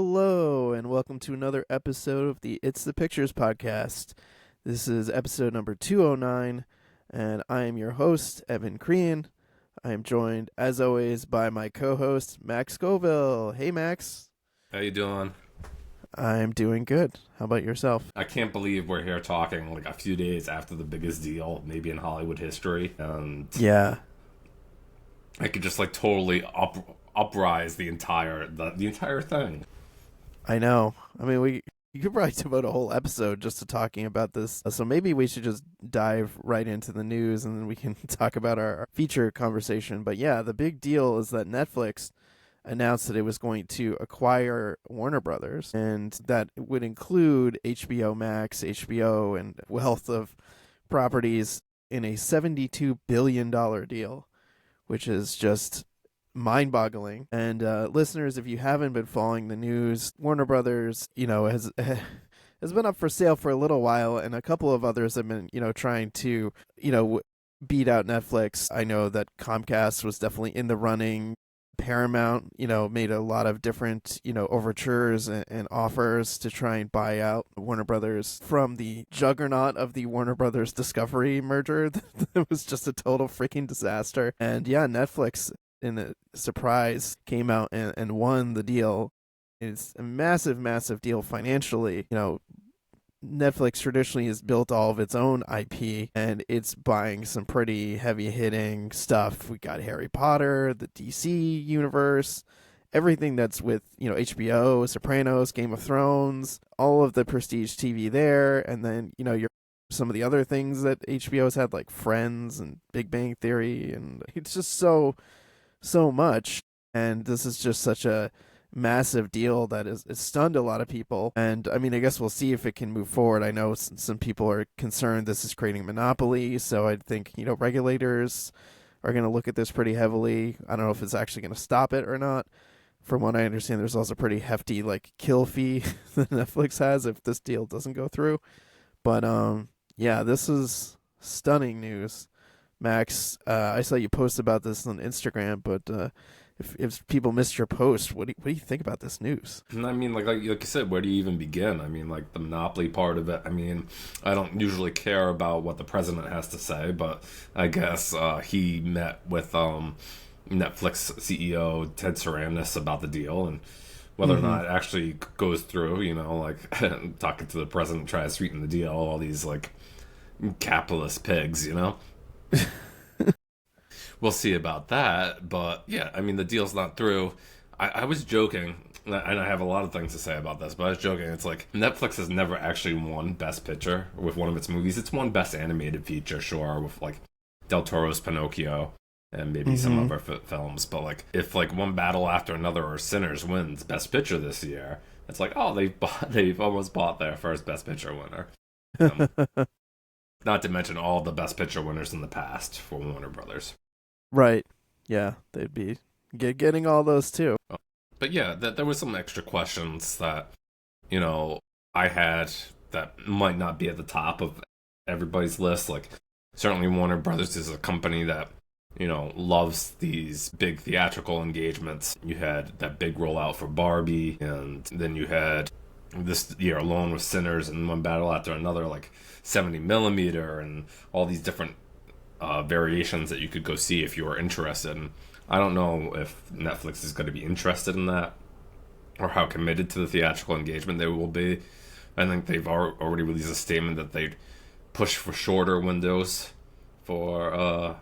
Hello, and welcome to another episode of the It's the Pictures podcast. This is episode number 209, and I am your host, Evan Crean. I am joined, as always, by my co-host, Max Scoville. Hey, Max. How you doing? I'm doing good. How about yourself? I can't believe we're here talking like a few days after the biggest deal, maybe in Hollywood history, and Yeah, I could just like totally uprise the entire thing. I know. I mean, you could probably devote a whole episode just to talking about this. So maybe we should just dive right into the news and then we can talk about our feature conversation. But yeah, the big deal is that Netflix announced that it was going to acquire Warner Brothers, and that would include HBO Max, HBO, and wealth of properties in a $72 billion deal, which is just mind-boggling. And listeners, if you haven't been following the news, Warner Brothers, has been up for sale for a little while, and a couple of others have been, trying to, beat out Netflix. I know that Comcast was definitely in the running. Paramount, made a lot of different, overtures and offers to try and buy out Warner Brothers from the juggernaut of the Warner Brothers Discovery merger. That was just a total freaking disaster. And yeah, Netflix, in a surprise, came out and won the deal. It's a massive, massive deal financially. Netflix traditionally has built all of its own IP, and it's buying some pretty heavy-hitting stuff. We got Harry Potter, the DC universe, everything that's with, HBO, Sopranos, Game of Thrones, all of the prestige TV there, and then, some of the other things that HBO's had, like Friends and Big Bang Theory, and it's just so much. And this is just such a massive deal that is stunned a lot of people. And I mean, I guess we'll see if it can move forward. I know some people are concerned this is creating a monopoly, so I think regulators are going to look at this pretty heavily. I don't know if it's actually going to stop it or not. From what I understand, there's also a pretty hefty kill fee that Netflix has if this deal doesn't go through. But yeah, this is stunning news. Max, I saw you post about this on Instagram, but if people missed your post, what do you think about this news? I mean, like you said, where do you even begin? I mean, like the monopoly part of it. I mean, I don't usually care about what the president has to say, but I guess he met with Netflix CEO Ted Sarandos about the deal, and whether or not it actually goes through, talking to the president, try to sweeten the deal, all these capitalist pigs. We'll see about that, but yeah, I mean, the deal's not through. I was joking, and I have a lot of things to say about this, but I was joking. It's like Netflix has never actually won Best Picture with one of its movies. It's won Best Animated Feature, sure, with Del Toro's Pinocchio and maybe some other films. But if one Battle After Another or Sinners wins Best Picture this year, it's like, oh, they've almost bought their first Best Picture winner. Not to mention all the Best Picture winners in the past for Warner Brothers. Right. Yeah, they'd be getting all those too. But yeah, there was some extra questions that, I had that might not be at the top of everybody's list. Certainly Warner Brothers is a company that, loves these big theatrical engagements. You had that big rollout for Barbie, and then you had this year alone with Sinners and One Battle After Another, 70 millimeter and all these different variations that you could go see if you were interested. And I don't know if Netflix is going to be interested in that or how committed to the theatrical engagement they will be. I think they've already released a statement that they'd push for shorter windows for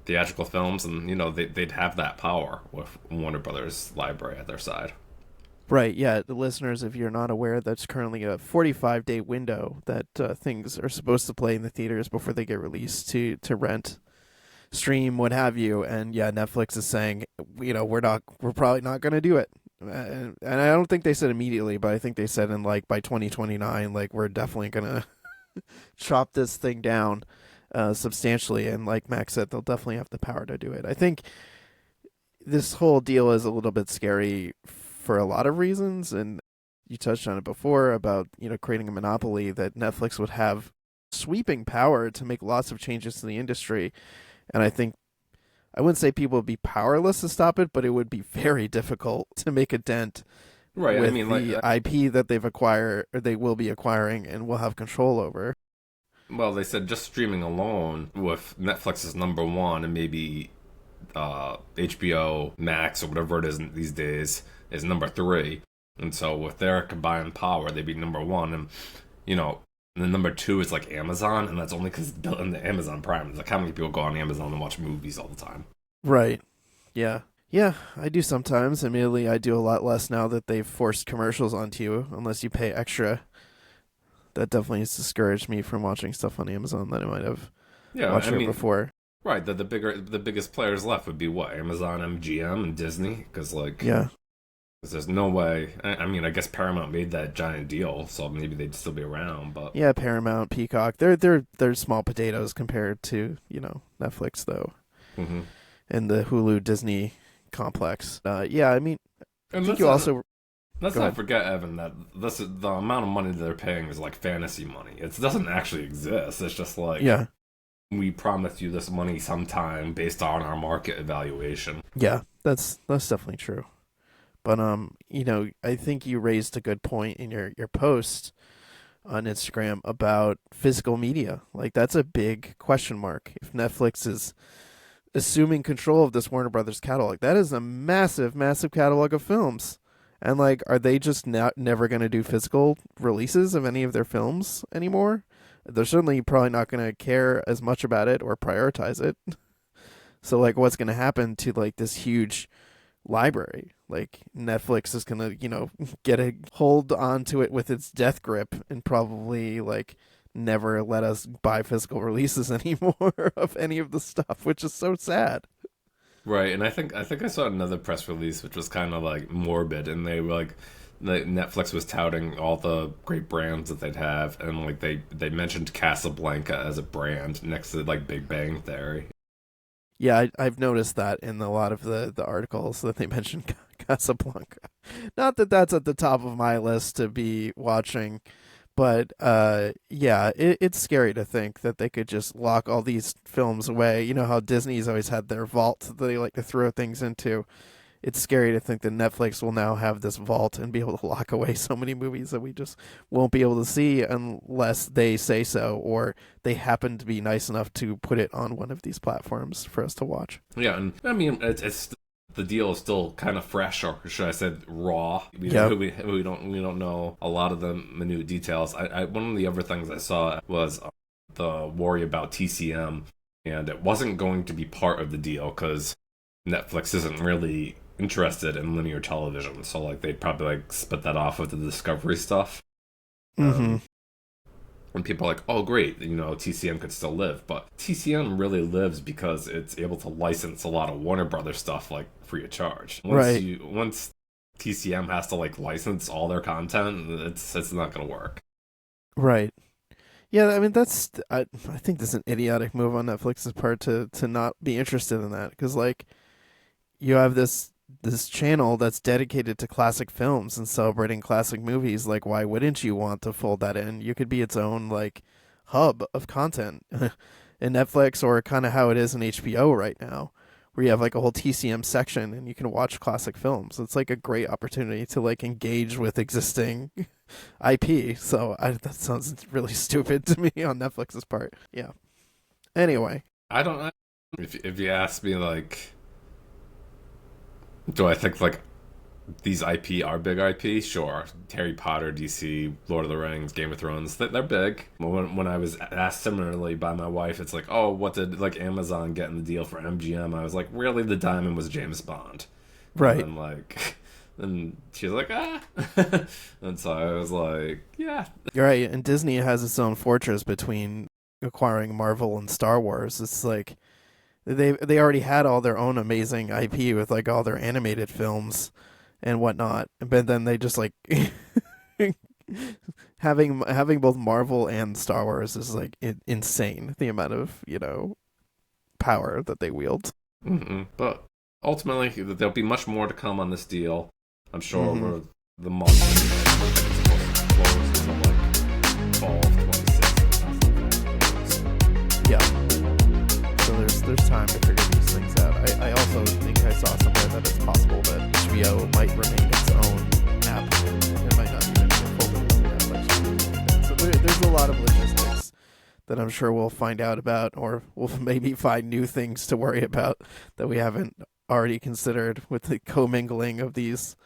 theatrical films, and they'd have that power with Warner Brothers library at their side. Right, yeah. The listeners, if you're not aware, that's currently a 45-day window that things are supposed to play in the theaters before they get released to rent, stream, what have you. And yeah, Netflix is saying, we're probably not going to do it. And I don't think they said immediately, but I think they said in by 2029, we're definitely going to chop this thing down substantially. And like Max said, they'll definitely have the power to do it. I think this whole deal is a little bit scary for a lot of reasons, and you touched on it before about creating a monopoly, that Netflix would have sweeping power to make lots of changes to the industry. And I think I wouldn't say people would be powerless to stop it, but it would be very difficult to make a dent Right. I with mean, the IP that they've acquired, or they will be acquiring, and will have control over. well, they said just streaming alone with Netflix is number one, and maybe HBO Max or whatever it is these days is number three. And so with their combined power, they'd be number one. And, you know, and then number two is like Amazon, and that's only because it's built into Amazon Prime. It's like how many people go on Amazon and watch movies all the time? Right. Yeah. Yeah, I do sometimes. Admittedly, I do a lot less now that they've forced commercials onto you, unless you pay extra. That definitely has discouraged me from watching stuff on Amazon that I might have watched before. Right, the biggest players left would be what? Amazon, MGM, and Disney, because yeah, there's no way. I mean, I guess Paramount made that giant deal, so maybe they'd still be around. But yeah, Paramount, Peacock, they're small potatoes compared to Netflix though, mm-hmm. and the Hulu Disney complex. Yeah, I mean, and I think you also. Let's not forget, Evan, that the amount of money that they're paying is like fantasy money. It doesn't actually exist. It's just like, yeah, we promised you this money sometime based on our market evaluation. Yeah, that's definitely true. But I think you raised a good point in your post on Instagram about physical media. Like, that's a big question mark. If Netflix is assuming control of this Warner Brothers catalog, that is a massive, massive catalog of films. And like, are they just never going to do physical releases of any of their films anymore? They're certainly probably not going to care as much about it or prioritize it. So like, what's going to happen to like this huge library? Like, Netflix is going to, get a hold onto it with its death grip and probably like never let us buy physical releases anymore of any of the stuff, which is so sad. Right, and I think I saw another press release which was kind of like morbid, and they were like, Netflix was touting all the great brands that they'd have, and like they mentioned Casablanca as a brand next to like Big Bang Theory. Yeah, I've noticed that in a lot of the articles that they mentioned Casablanca. Not that that's at the top of my list to be watching, but yeah, it's scary to think that they could just lock all these films away. You know how Disney's always had their vault that they like to throw things into. It's scary to think that Netflix will now have this vault and be able to lock away so many movies that we just won't be able to see unless they say so, or they happen to be nice enough to put it on one of these platforms for us to watch. Yeah, and I mean, it's the deal is still kind of fresh, or should I say raw. We don't know a lot of the minute details. I one of the other things I saw was the worry about TCM, and it wasn't going to be part of the deal because Netflix isn't really interested in linear television, so like they'd probably like split that off with the Discovery stuff. Mm-hmm. And people are like, oh great, TCM could still live, but TCM really lives because it's able to license a lot of Warner Brothers stuff like free of charge. Once TCM has to like license all their content, it's not going to work. Right. Yeah, I mean, I think that's an idiotic move on Netflix's part to not be interested in that, because like, you have this channel that's dedicated to classic films and celebrating classic movies. Like, why wouldn't you want to fold that in? You could be its own like hub of content in Netflix, or kind of how it is in HBO right now, where you have like a whole TCM section and you can watch classic films. It's like a great opportunity to like engage with existing IP. So that sounds really stupid to me on Netflix's part. Yeah. Anyway, I don't know if you ask me like, do I think like these IP are big IP? Sure. Harry Potter, DC, Lord of the Rings, Game of Thrones, they're big. When I was asked similarly by my wife, it's like, oh, what did like Amazon get in the deal for MGM? I was like, really, the diamond was James Bond. Right. And like, and she's like, ah. And so I was like, yeah. You're right. And Disney has its own fortress between acquiring Marvel and Star Wars. It's like, they already had all their own amazing IP with like all their animated films and whatnot, but then they just like having both Marvel and Star Wars is like insane, the amount of power that they wield. Mm-hmm. But ultimately, there'll be much more to come on this deal. I'm sure over the month. It's supposed to close until like fall of 26. Yeah. So there's time to figure these things out. I also think I saw somewhere that it's possible that HBO might remain its own app that I'm sure we'll find out about, or we'll maybe find new things to worry about that we haven't already considered with the commingling of these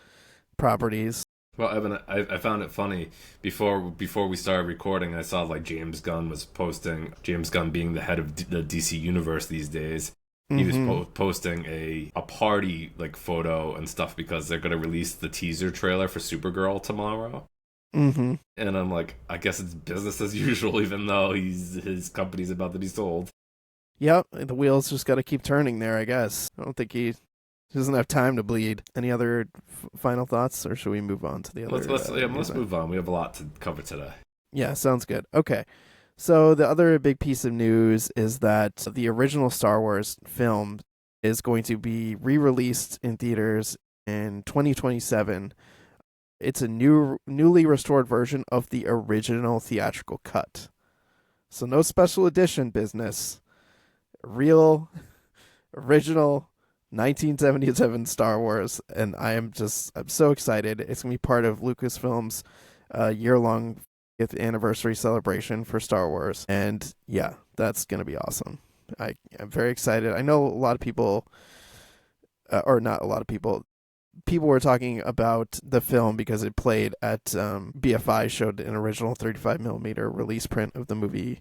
properties. Well, Evan, I found it funny before we started recording. I saw like James Gunn was posting. James Gunn being the head of the DC universe these days, he was posting a party like photo and stuff because they're gonna release the teaser trailer for Supergirl tomorrow. Mm-hmm. And I'm like, I guess it's business as usual, even though his company's about to be sold. Yep, the wheels just got to keep turning there, I guess. I don't think he doesn't have time to bleed. Any other final thoughts, or should we move on to the other? Let's move on. We have a lot to cover today. Yeah, sounds good. Okay. So the other big piece of news is that the original Star Wars film is going to be re-released in theaters in 2027. It's a newly restored version of the original theatrical cut. So no special edition business. Real, original 1977 Star Wars, and I'm so excited. It's going to be part of Lucasfilm's year-long 5th anniversary celebration for Star Wars. And yeah, that's going to be awesome. I'm very excited. I know a lot of people, or not a lot of people were talking about the film because it played at BFI, showed an original 35 millimeter release print of the movie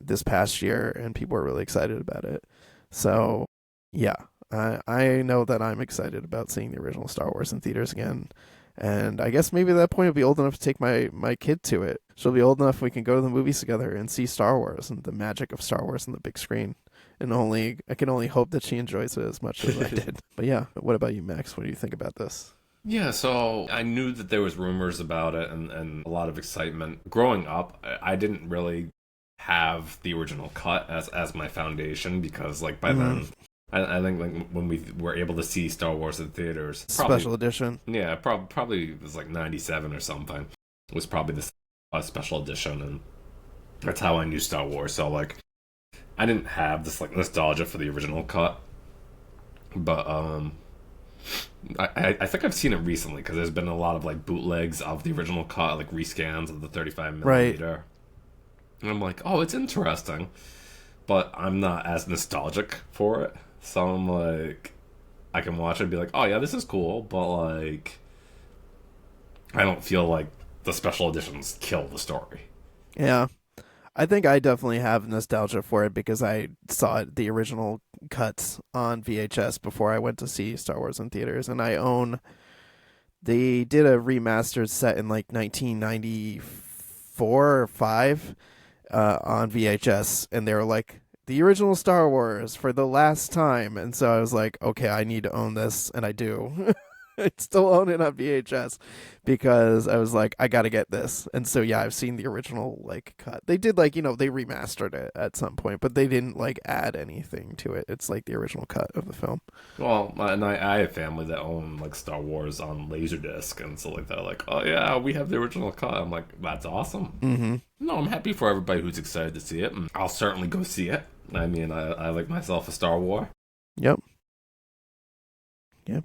this past year, and people were really excited about it. So yeah, I know that I'm excited about seeing the original Star Wars in theaters again. And I guess maybe at that point I'll be old enough to take my kid to it. She'll be old enough we can go to the movies together and see Star Wars and the magic of Star Wars on the big screen. And I can only hope that she enjoys it as much as I did. But yeah, what about you, Max? What do you think about this? Yeah, so I knew that there was rumors about it and a lot of excitement. Growing up, I didn't really have the original cut as my foundation because like by then I think like when we were able to see Star Wars in theaters, special edition. Yeah, probably it was like 97 or something. It was probably the special edition, and that's how I knew Star Wars. So like I didn't have this like nostalgia for the original cut, but I think I've seen it recently because there's been a lot of like bootlegs of the original cut, like rescans of the 35 millimeter. Right. And I'm like, oh, it's interesting, but I'm not as nostalgic for it. So I'm like, I can watch it and be like, oh yeah, this is cool, but like, I don't feel like the special editions kill the story. Yeah. I think I definitely have nostalgia for it because I saw the original cuts on VHS before I went to see Star Wars in theaters, and they did a remastered set in like 1994 or 5 on VHS, and they were like, the original Star Wars for the last time. And so I was like, okay, I need to own this, and I do. I still own it on VHS because I was like, I gotta get this. And so yeah, I've seen the original like cut. They did like, they remastered it at some point, but they didn't like add anything to it. It's like the original cut of the film. Well, and I have family that own like Star Wars on Laserdisc, and so like they're like, oh yeah, we have the original cut. I'm like, that's awesome. Mm-hmm. No, I'm happy for everybody who's excited to see it, and I'll certainly go see it. I mean, I like myself a Star Wars. Yep,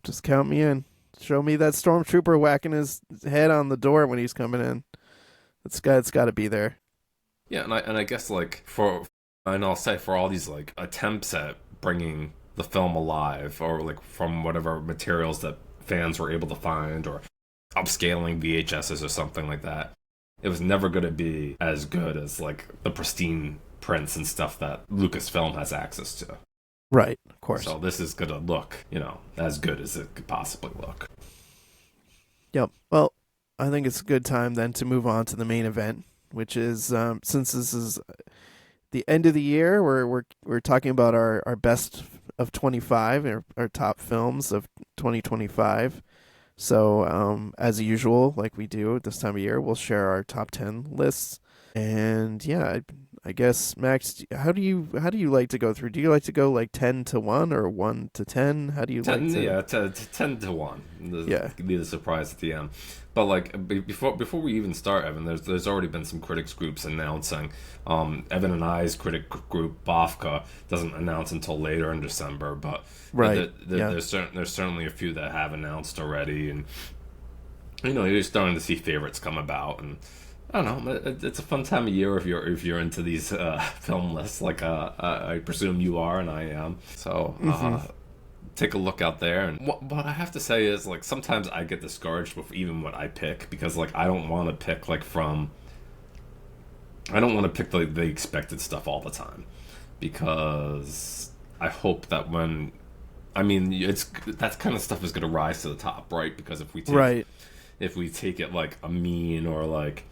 just count me in. Show me that stormtrooper whacking his head on the door when he's coming in. It's got to be there. Yeah, and I guess like I'll say for all these like attempts at bringing the film alive, or like from whatever materials that fans were able to find, or upscaling VHSs or something like that, it was never going to be as good as like the pristine prints and stuff that Lucasfilm has access to. Right, of course. So this is going to look, as good as it could possibly look. Yep. Well, I think it's a good time then to move on to the main event, which is since this is the end of the year, we're talking about our best of 25, our top films of 2025. So as usual, like we do at this time of year, we'll share our top 10 lists. And yeah, I guess Max, how do you like to go through? Do you like to go like 10 to 1 or 1 to 10? How do you 10, like to? Yeah, 10 to 1. Yeah, could be the surprise at the end. But like before we even start, Evan, there's already been some critics groups announcing. Evan and I's critic group Bafka doesn't announce until later in December, but right, there's certainly a few that have announced already, and you're starting to see favorites come about, and I don't know. It's a fun time of year if you're into these film lists. Like I presume you are, and I am. So Hmm. take a look out there. And what I have to say is, like, sometimes I get discouraged with even what I pick because, like, I don't want to pick the expected stuff all the time because I hope that it's that kind of stuff is going to rise to the top, right? Because Right. if we take it like a mean or like,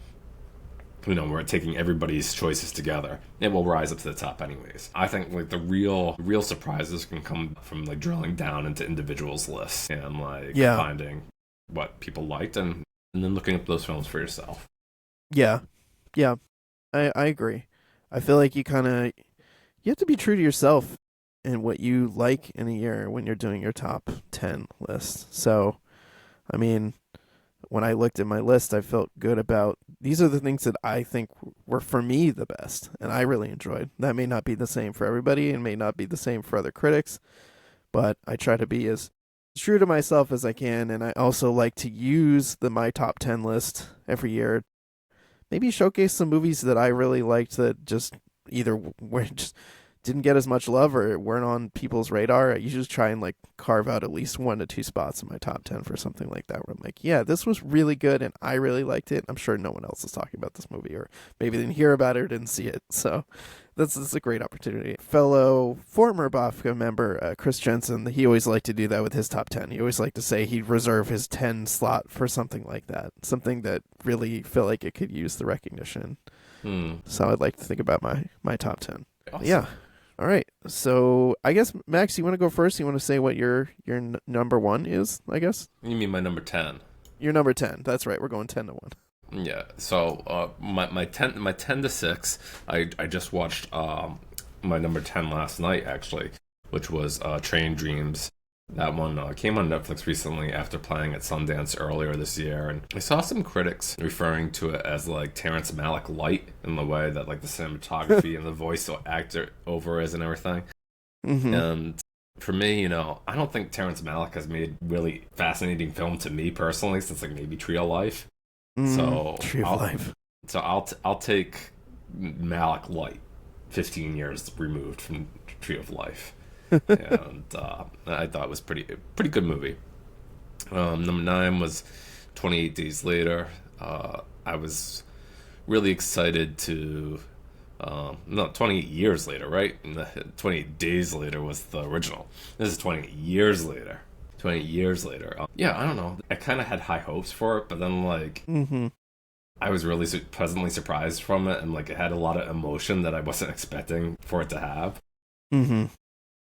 you know, we're taking everybody's choices together, it will rise up to the top anyways. I think like the real surprises can come from like drilling down into individuals lists and like Yeah. finding what people liked and then looking up those films for yourself. Yeah. Yeah. I agree. I feel like you have to be true to yourself and what you like in a year when you're doing your top 10 list. So, I mean, when I looked at my list, I felt good about these are the things that I think were for me the best and I really enjoyed. That may not be the same for everybody and may not be the same for other critics, but I try to be as true to myself as I can, and I also like to use the my top 10 list every year. Maybe showcase some movies that I really liked that just either were just didn't get as much love or weren't on people's radar. I usually try and like carve out at least 1 to 2 spots in my top 10 for something like that where I'm like, yeah, this was really good and I really liked it. I'm sure no one else is talking about this movie or maybe they didn't hear about it or didn't see it. So that's a great opportunity. Fellow former Bafka member Chris Jensen, he always liked to do that with his top 10. He always liked to say he'd reserve his 10 slot for something like that, something that really felt like it could use the recognition. Hmm. So I'd like to think about my top 10. Awesome. Yeah. All right. So I guess Max, you want to go first? You want to say what your number one is? I guess You mean my number 10? your number 10. That's right. We're going 10 to 1. Yeah. So my 10 to 6. I just watched my number 10 last night actually, which was Train Dreams. That one came on Netflix recently after playing at Sundance earlier this year, and I saw some critics referring to it as like Terrence Malick light in the way that like the cinematography and the voice actor over is and everything. Mm-hmm. And for me, you know, I don't think Terrence Malick has made really fascinating film to me personally since like maybe Tree of Life. So Tree of Life. I'll take Malick light, 15 years removed from Tree of Life. And I thought it was pretty good movie. Number 9 was 28 Days Later. I was really excited to no 28 years later, right? 28 Days Later was the original. This is 28 years later. 28 years later. Yeah, I don't know. I kind of had high hopes for it, but then like Mm-hmm. I was really pleasantly surprised from it, and like it had a lot of emotion that I wasn't expecting for it to have. Mm-hmm.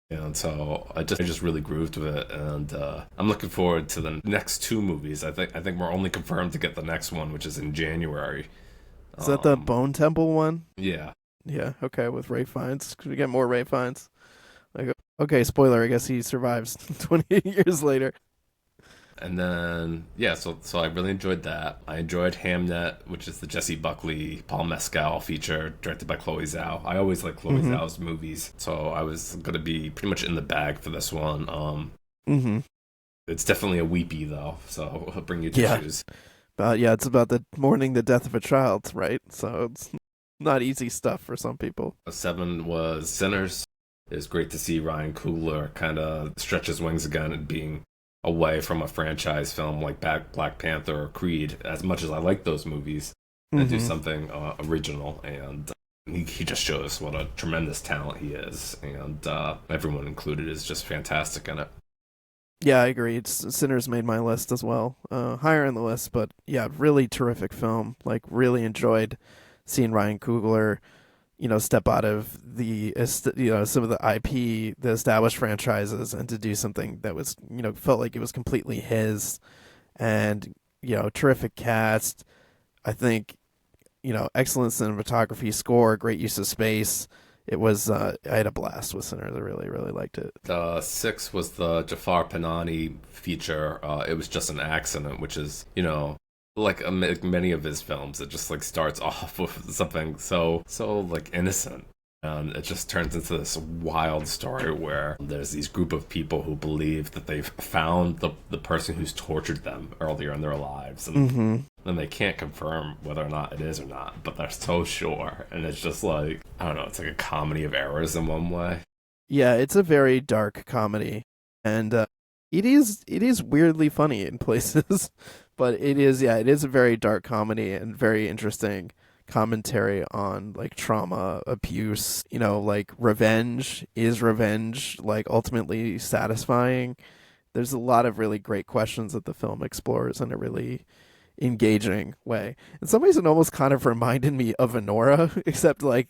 And so I just really grooved with it, and I'm looking forward to the next 2 movies. I think we're only confirmed to get the next one, which is in January. Is that the Bone Temple one? Yeah, Yeah. Okay. With Ray Fiennes. Could we get more Ray Fiennes? Like, okay. Spoiler. I guess he survives 28 years later. and then yeah, so I really enjoyed that. I enjoyed Hamnet, which is the Jesse Buckley, Paul Mescal feature directed by Chloe Zhao. I always like Chloe Mm-hmm. Zhao's movies, so I was gonna be pretty much in the bag for this one. Mm-hmm. It's definitely a weepy though, so I'll bring you Yeah. tissues. Yeah, it's about the mourning the death of a child, right? So it's not easy stuff for some people. 7 was Sinners. It was great to see Ryan Coogler kind of stretch his wings again and being away from a franchise film like Black Panther or Creed. As much as I like those movies, and do Mm-hmm. something original, and he just shows what a tremendous talent he is, and everyone included is just fantastic in it. Yeah, I agree. Sinners made my list as well, higher on the list, but yeah, really terrific film. Like, really enjoyed seeing Ryan Coogler, step out of some of the IP, the established franchises, and to do something that was, felt like it was completely his, and terrific cast. I think, excellent cinematography, score, great use of space. It was I had a blast with Sinners. I really, really liked it. 6 was the Jafar Panani feature. It was just an accident, which is like many of his films, it just like starts off with something so like innocent, And it just turns into this wild story where there's these group of people who believe that they've found the person who's tortured them earlier in their lives. And then they can't confirm whether or not it is or not, but they're so sure. And it's just like, I don't know, it's like a comedy of errors in one way. Yeah, it's a very dark comedy, and it is weirdly funny in places, but it is a very dark comedy and very interesting commentary on like trauma, abuse, like revenge. Is revenge like ultimately satisfying? There's a lot of really great questions that the film explores in a really engaging way. In some ways, it almost kind of reminded me of Anora, except like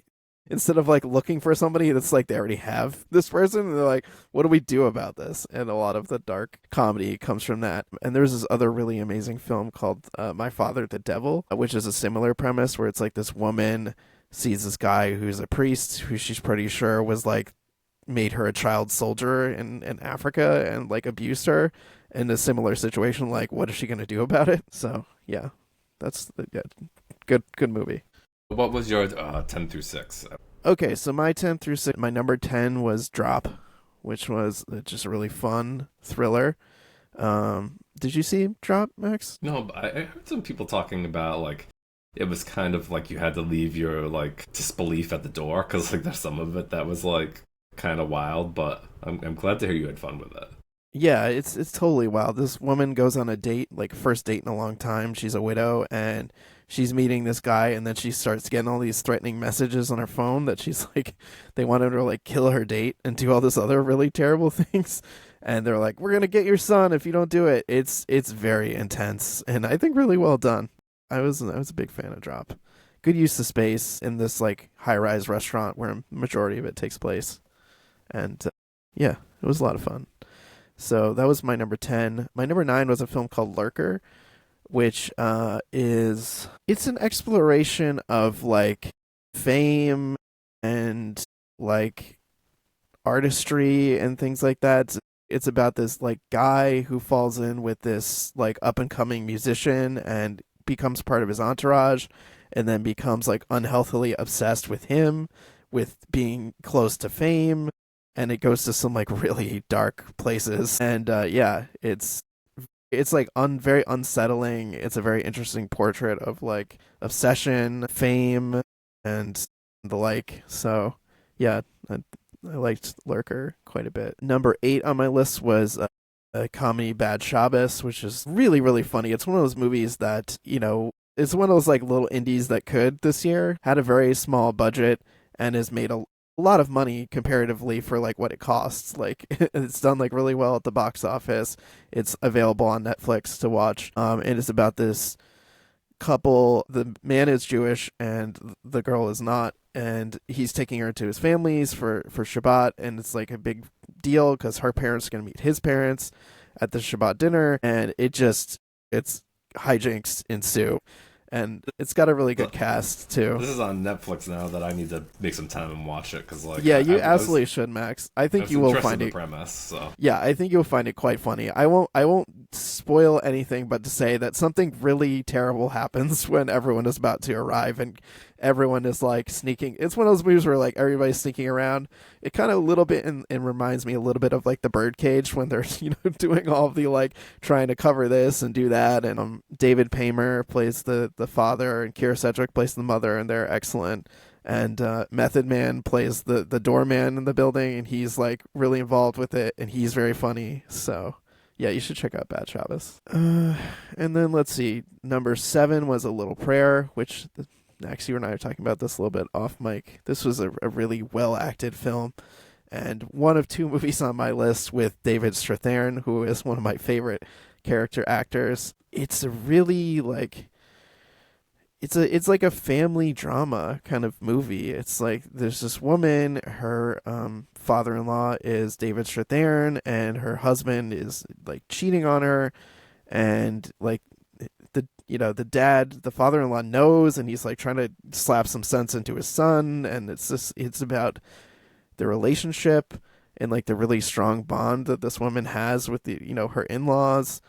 instead of like looking for somebody that's like they already have this person, and they're like, what do we do about this? And a lot of the dark comedy comes from that. And there's this other really amazing film called My Father the Devil, which is a similar premise where it's like this woman sees this guy who's a priest who she's pretty sure was like made her a child soldier in Africa and like abused her in a similar situation. Like, what is she going to do about it? So yeah, that's yeah, good movie. What was your 10 through 6? Okay, so my 10 through 6, my number 10 was Drop, which was just a really fun thriller. Did you see Drop, Max? No, but I heard some people talking about like it was kind of like you had to leave your like disbelief at the door because like there's some of it that was like kind of wild, but I'm glad to hear you had fun with it. Yeah, it's totally wild. This woman goes on a date, like first date in a long time. She's a widow, and she's meeting this guy, and then she starts getting all these threatening messages on her phone that she's like, they want her to like kill her date and do all this other really terrible things. And they're like, we're gonna get your son if you don't do it. It's very intense, and I think really well done. I was a big fan of Drop. Good use of space in this like high rise restaurant where a majority of it takes place, and yeah, it was a lot of fun. So that was my number 10. My number 9 was a film called Lurker, which it's an exploration of like fame and like artistry and things like that. It's about this like guy who falls in with this like up and coming musician and becomes part of his entourage, and then becomes like unhealthily obsessed with him, with being close to fame, and it goes to some like really dark places. And yeah, it's like very unsettling. It's a very interesting portrait of like obsession, fame, and the like. So yeah, I liked Lurker quite a bit. Number 8 on my list was a comedy, Bad Shabbos, which is really funny. It's one of those movies that it's one of those like little indies that could this year, had a very small budget and has made a lot of money comparatively for like what it costs. Like it's done like really well at the box office. It's available on Netflix to watch. And it's about this couple. The man is Jewish and the girl is not, and he's taking her to his family's for Shabbat, and it's like a big deal because her parents are going to meet his parents at the Shabbat dinner, and it's hijinks ensue. And it's got a really good cast too. This is on Netflix now that I need to make some time and watch it because like yeah, you absolutely should, Max. I think you will find it. Premise, so. Yeah, I think you'll find it quite funny. I won't spoil anything, but to say that something really terrible happens when everyone is about to arrive and everyone is like sneaking. It's one of those movies where like everybody's sneaking around. It kind of a little bit and reminds me a little bit of like the Birdcage when they're doing all of the like trying to cover this and do that. And David Paymer plays the father, and Keira Sedgwick plays the mother, and they're excellent. And Method Man plays the doorman in the building, and he's like really involved with it, and he's very funny. So yeah, you should check out Bad Shabbos. And then let's see, number 7 was A Little Prayer, which Max, you and I are talking about this a little bit off mic. This was a really well acted film, and one of 2 movies on my list with David Strathairn, who is one of my favorite character actors. It's a really like it's like a family drama kind of movie. It's like there's this woman, her father-in-law is David Strathairn, and her husband is like cheating on her, and like the dad, the father-in-law knows, and he's like trying to slap some sense into his son, and it's about the relationship and like the really strong bond that this woman has with her in-laws.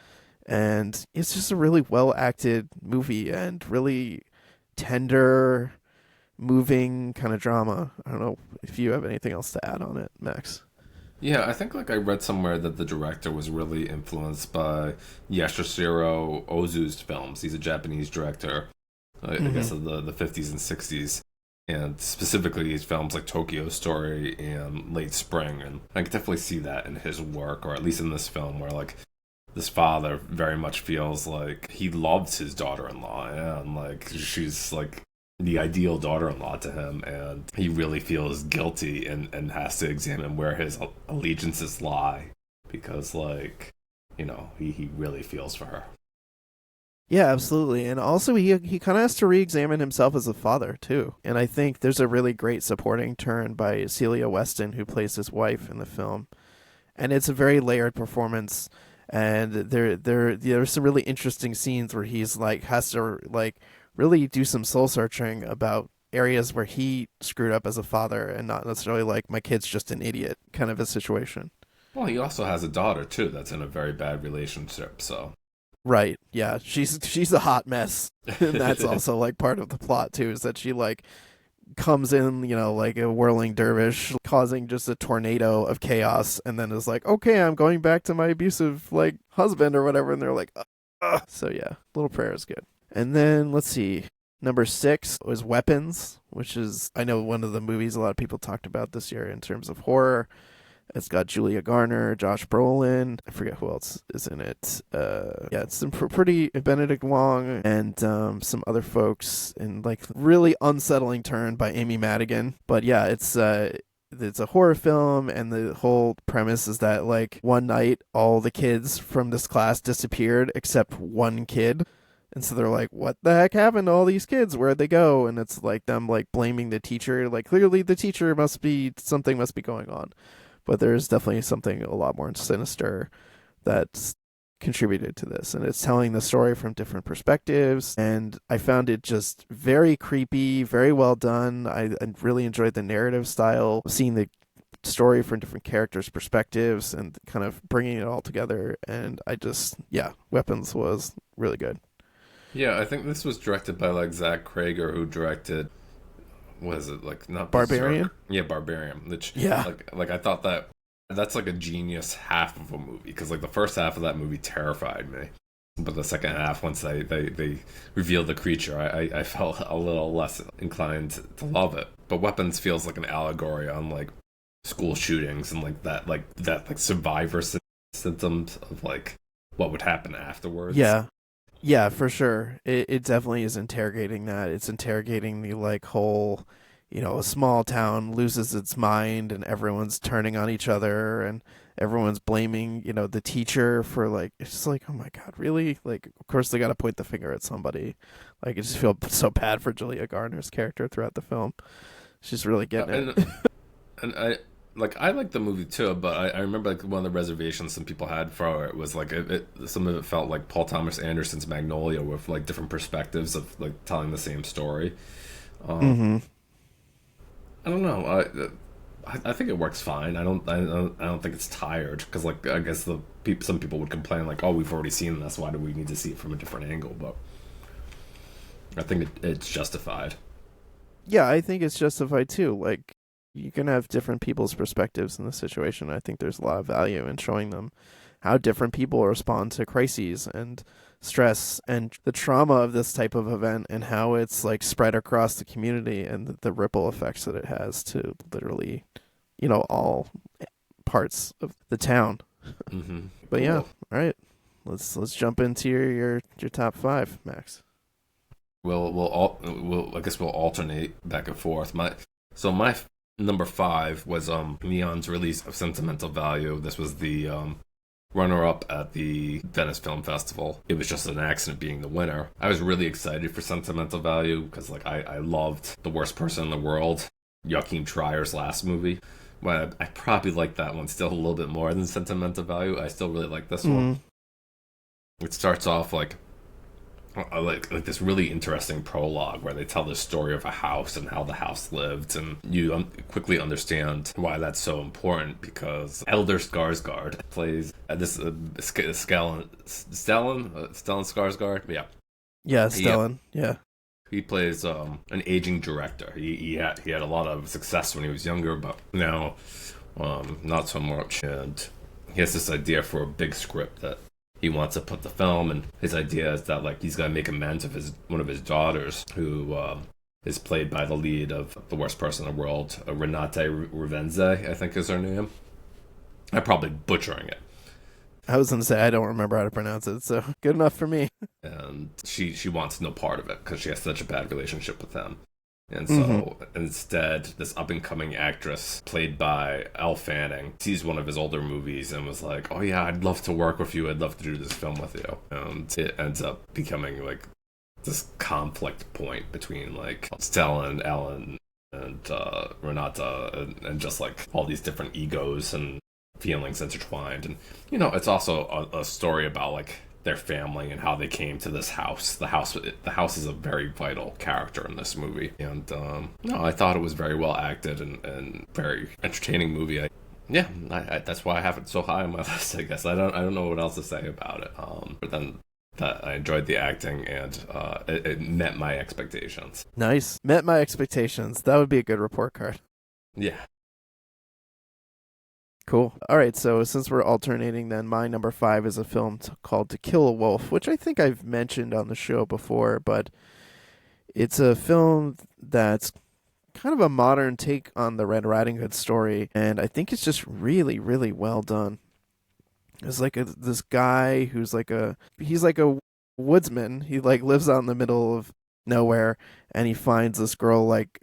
And it's just a really well acted movie and really tender moving kind of drama. I don't know if you have anything else to add on it, Max. Yeah, I think like I read somewhere that the director was really influenced by Yasuhiro Ozu's films. He's a Japanese director, I guess of the 50s and 60s. And specifically his films like Tokyo Story and Late Spring. And I can definitely see that in his work, or at least in this film, where like this father very much feels like he loves his daughter-in-law, and like she's like the ideal daughter-in-law to him, and he really feels guilty and has to examine where his allegiances lie, because like, you know, he really feels for her. Yeah, absolutely. And also he kind of has to re-examine himself as a father too. And I think there's a really great supporting turn by Celia Weston, who plays his wife in the film. And it's a very layered performance, and there's some really interesting scenes where he's like has to like really do some soul searching about areas where he screwed up as a father, and not necessarily like my kid's just an idiot kind of a situation. Well, he also has a daughter too that's in a very bad relationship, so Right. Yeah. She's a hot mess. And that's also like part of the plot too, is that she like comes in, you know, like a whirling dervish, causing just a tornado of chaos, and then is like, okay, I'm going back to my abusive like husband or whatever, and they're like, ugh. So yeah, Little Prayer is good. And then let's see. Number 6 was Weapons, which is, I know, one of the movies a lot of people talked about this year in terms of horror. It's got Julia Garner, Josh Brolin. I forget who else is in it. Yeah, it's some pretty Benedict Wong and some other folks, and like really unsettling turn by Amy Madigan. But yeah, it's a horror film, and the whole premise is that like one night all the kids from this class disappeared except one kid. And so they're like, what the heck happened to all these kids? Where'd they go? And it's like them like blaming the teacher. Like clearly the teacher something must be going on. But there's definitely something a lot more sinister that's contributed to this. And it's telling the story from different perspectives. And I found it just very creepy, very well done. I really enjoyed the narrative style, seeing the story from different characters' perspectives and kind of bringing it all together. And Weapons was really good. yeah, I think this was directed by like Zach Krager, who directed, what is it, like not Barbarian? Berserk? Yeah, Barbarian. Which, Yeah. like I thought that's like a genius half of a movie, because like the first half of that movie terrified me, but the second half, once they revealed the creature, I felt a little less inclined to love it. But Weapons feels like an allegory on like school shootings and like that survivor symptoms of like what would happen afterwards. Yeah. Yeah, for sure. It definitely is interrogating that. It's interrogating the like whole, you know, a small town loses its mind and everyone's turning on each other and everyone's blaming, you know, the teacher for like, it's just like, oh my God, really? Like, of course they got to point the finger at somebody. Like, I just feel so bad for Julia Garner's character throughout the film. She's really getting it. And I like the movie too, but I remember like one of the reservations some people had for it was like some of it felt like Paul Thomas Anderson's Magnolia, with like different perspectives of like telling the same story. I don't know. I think it works fine. I don't think it's tired, because like I guess some people would complain like, oh, we've already seen this. Why do we need to see it from a different angle? But I think it's justified. Yeah, I think it's justified too. Like, you can have different people's perspectives in the situation. I think there's a lot of value in showing them how different people respond to crises and stress and the trauma of this type of event, and how it's like spread across the community, and the ripple effects that it has to literally, you know, all parts of the town. But yeah, all right, let's jump into your top 5, Max. I guess we'll alternate back and forth. My number 5 was Neon's release of Sentimental Value. This was the runner-up at the Venice Film Festival. It was just an accident being the winner. I was really excited for Sentimental Value because like I loved The Worst Person in the World, Joachim Trier's last movie. But I probably like that one still a little bit more than Sentimental Value. I still really like this one. It starts off like this really interesting prologue where they tell the story of a house and how the house lived, and you quickly understand why that's so important, because Elder Skarsgård plays Stellan Skarsgård. Yeah, Stellan. Yeah. He plays an aging director. He had a lot of success when he was younger, but now not so much. And he has this idea for a big script that he wants to put the film. And his idea is that like he's gonna make amends of one of his daughters who is played by the lead of The Worst Person in the World, Renate Revenze, I think is her name. I'm probably butchering it. I was gonna say I don't remember how to pronounce it, so good enough for me. And she wants no part of it because she has such a bad relationship with him. And so instead, this up-and-coming actress played by Elle Fanning sees one of his older movies and was like, oh yeah, I'd love to work with you. I'd love to do this film with you. And it ends up becoming like this conflict point between like Stella and Ellen and Renata and just like all these different egos and feelings intertwined. And it's also a story about like their family and how they came to this house. The house is a very vital character in this movie. And no, I thought it was very well acted and very entertaining movie. That's why I have it so high on my list, I guess. I don't know what else to say about it. But then that I enjoyed the acting and it met my expectations. Nice. Met my expectations. That would be a good report card. Yeah. Cool. All right, so since we're alternating, then my number 5 is a film called To Kill a Wolf, which I think I've mentioned on the show before, but it's a film that's kind of a modern take on the Red Riding Hood story, and I think it's just really, really well done. It's like this guy who's he's like a woodsman. He like lives out in the middle of nowhere, and he finds this girl like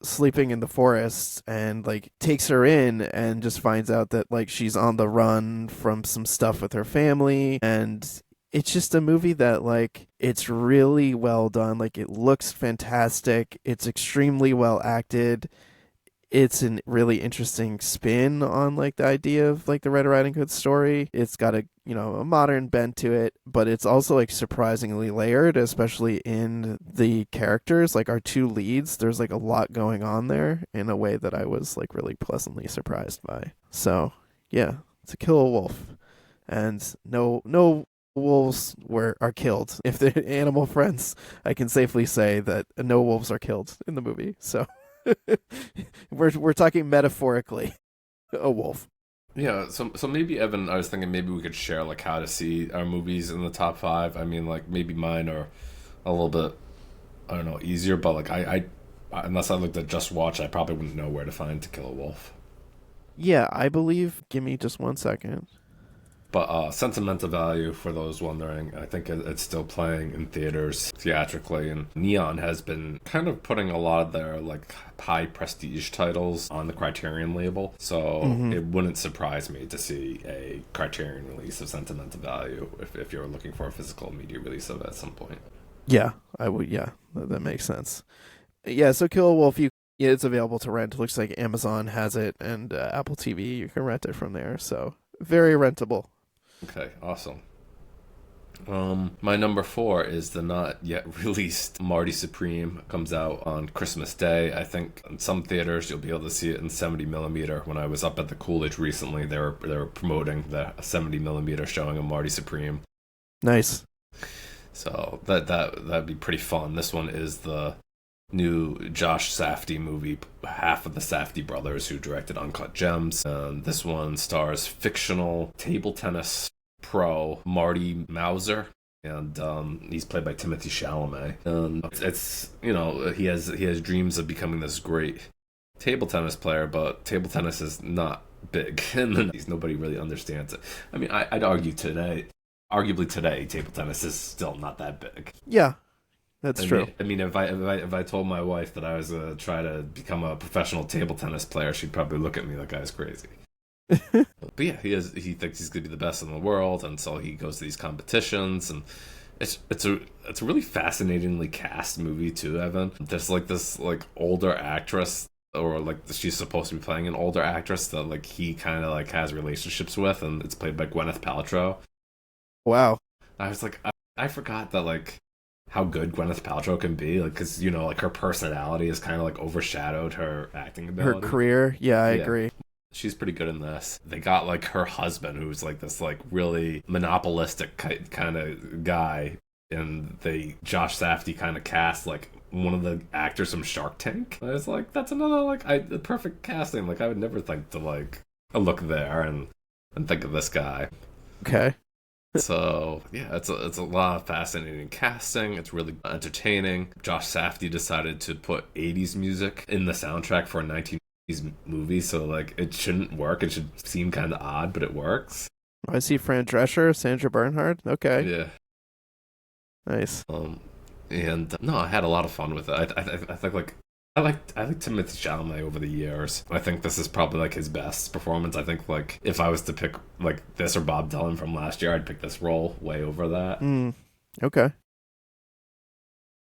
sleeping in the forest and like takes her in and just finds out that like she's on the run from some stuff with her family. And it's just a movie that like it's really well done. Like it looks fantastic. It's extremely well acted. It's a really interesting spin on like the idea of like the Red Riding Hood story. It's got a modern bent to it, but it's also like surprisingly layered, especially in the characters. Like our two leads, there's like a lot going on there in a way that I was like really pleasantly surprised by. So yeah, To Kill a Wolf, and no wolves are killed. If they're animal friends, I can safely say that no wolves are killed in the movie. So. we're talking metaphorically a wolf. Yeah, so maybe Evan, I was thinking maybe we could share like how to see our movies in the top 5. I mean, like maybe mine are a little bit, I don't know, easier, but like I unless I looked at Just Watch, I probably wouldn't know where to find To Kill a Wolf. Yeah, I believe. Give me just 1 second. But sentimental value, for those wondering, I think it's still playing in theaters theatrically, and Neon has been kind of putting a lot of their like high prestige titles on the Criterion label, so it wouldn't surprise me to see a Criterion release of Sentimental Value if you're looking for a physical media release of it at some point. Yeah, I would. Yeah, that makes sense. Yeah, so Kill a Wolf, it's available to rent. It looks like Amazon has it, and Apple TV, you can rent it from there. So very rentable. Okay, awesome. My number 4 is the not yet released Marty Supreme. It comes out on Christmas Day. I think in some theaters you'll be able to see it in 70mm. When I was up at the Coolidge recently, they were promoting the 70mm showing of Marty Supreme. Nice. So that'd be pretty fun. This one is the new Josh Safdie movie, half of the Safdie brothers who directed Uncut Gems. This one stars fictional table tennis pro Marty Mauser, and he's played by Timothy Chalamet. And it's he has dreams of becoming this great table tennis player, but table tennis is not big, and nobody really understands it. I mean, I'd argue arguably today, table tennis is still not that big. Yeah. That's true. I mean, if I told my wife that I was gonna try to become a professional table tennis player, she'd probably look at me like I was crazy. But yeah, he thinks he's gonna be the best in the world, and so he goes to these competitions, and it's a really fascinatingly cast movie too, Evan. There's like this like older actress, or like she's supposed to be playing an older actress that like he kind of like has relationships with, and it's played by Gwyneth Paltrow. Wow. I was like, I forgot that like how good Gwyneth Paltrow can be, like, because like her personality has kind of like overshadowed her acting ability. Her career, yeah, I agree. She's pretty good in this. They got like her husband, who's like this like really monopolistic kind of guy, and Josh Safdie kind of cast like one of the actors from Shark Tank. I was like, that's another like the perfect casting. Like I would never think to like look there and think of this guy. Okay. So yeah, it's a lot of fascinating casting. It's really entertaining. Josh Safdie decided to put 80s music in the soundtrack for a 1980s movie, so like it shouldn't work. It should seem kind of odd, but it works. I see Fran Drescher, Sandra Bernhard. Okay. Yeah. Nice. And no, I had a lot of fun with it. I think like I like Timothée Chalamet over the years. I think this is probably like his best performance. I think like if I was to pick like this or Bob Dylan from last year, I'd pick this role way over that. Okay.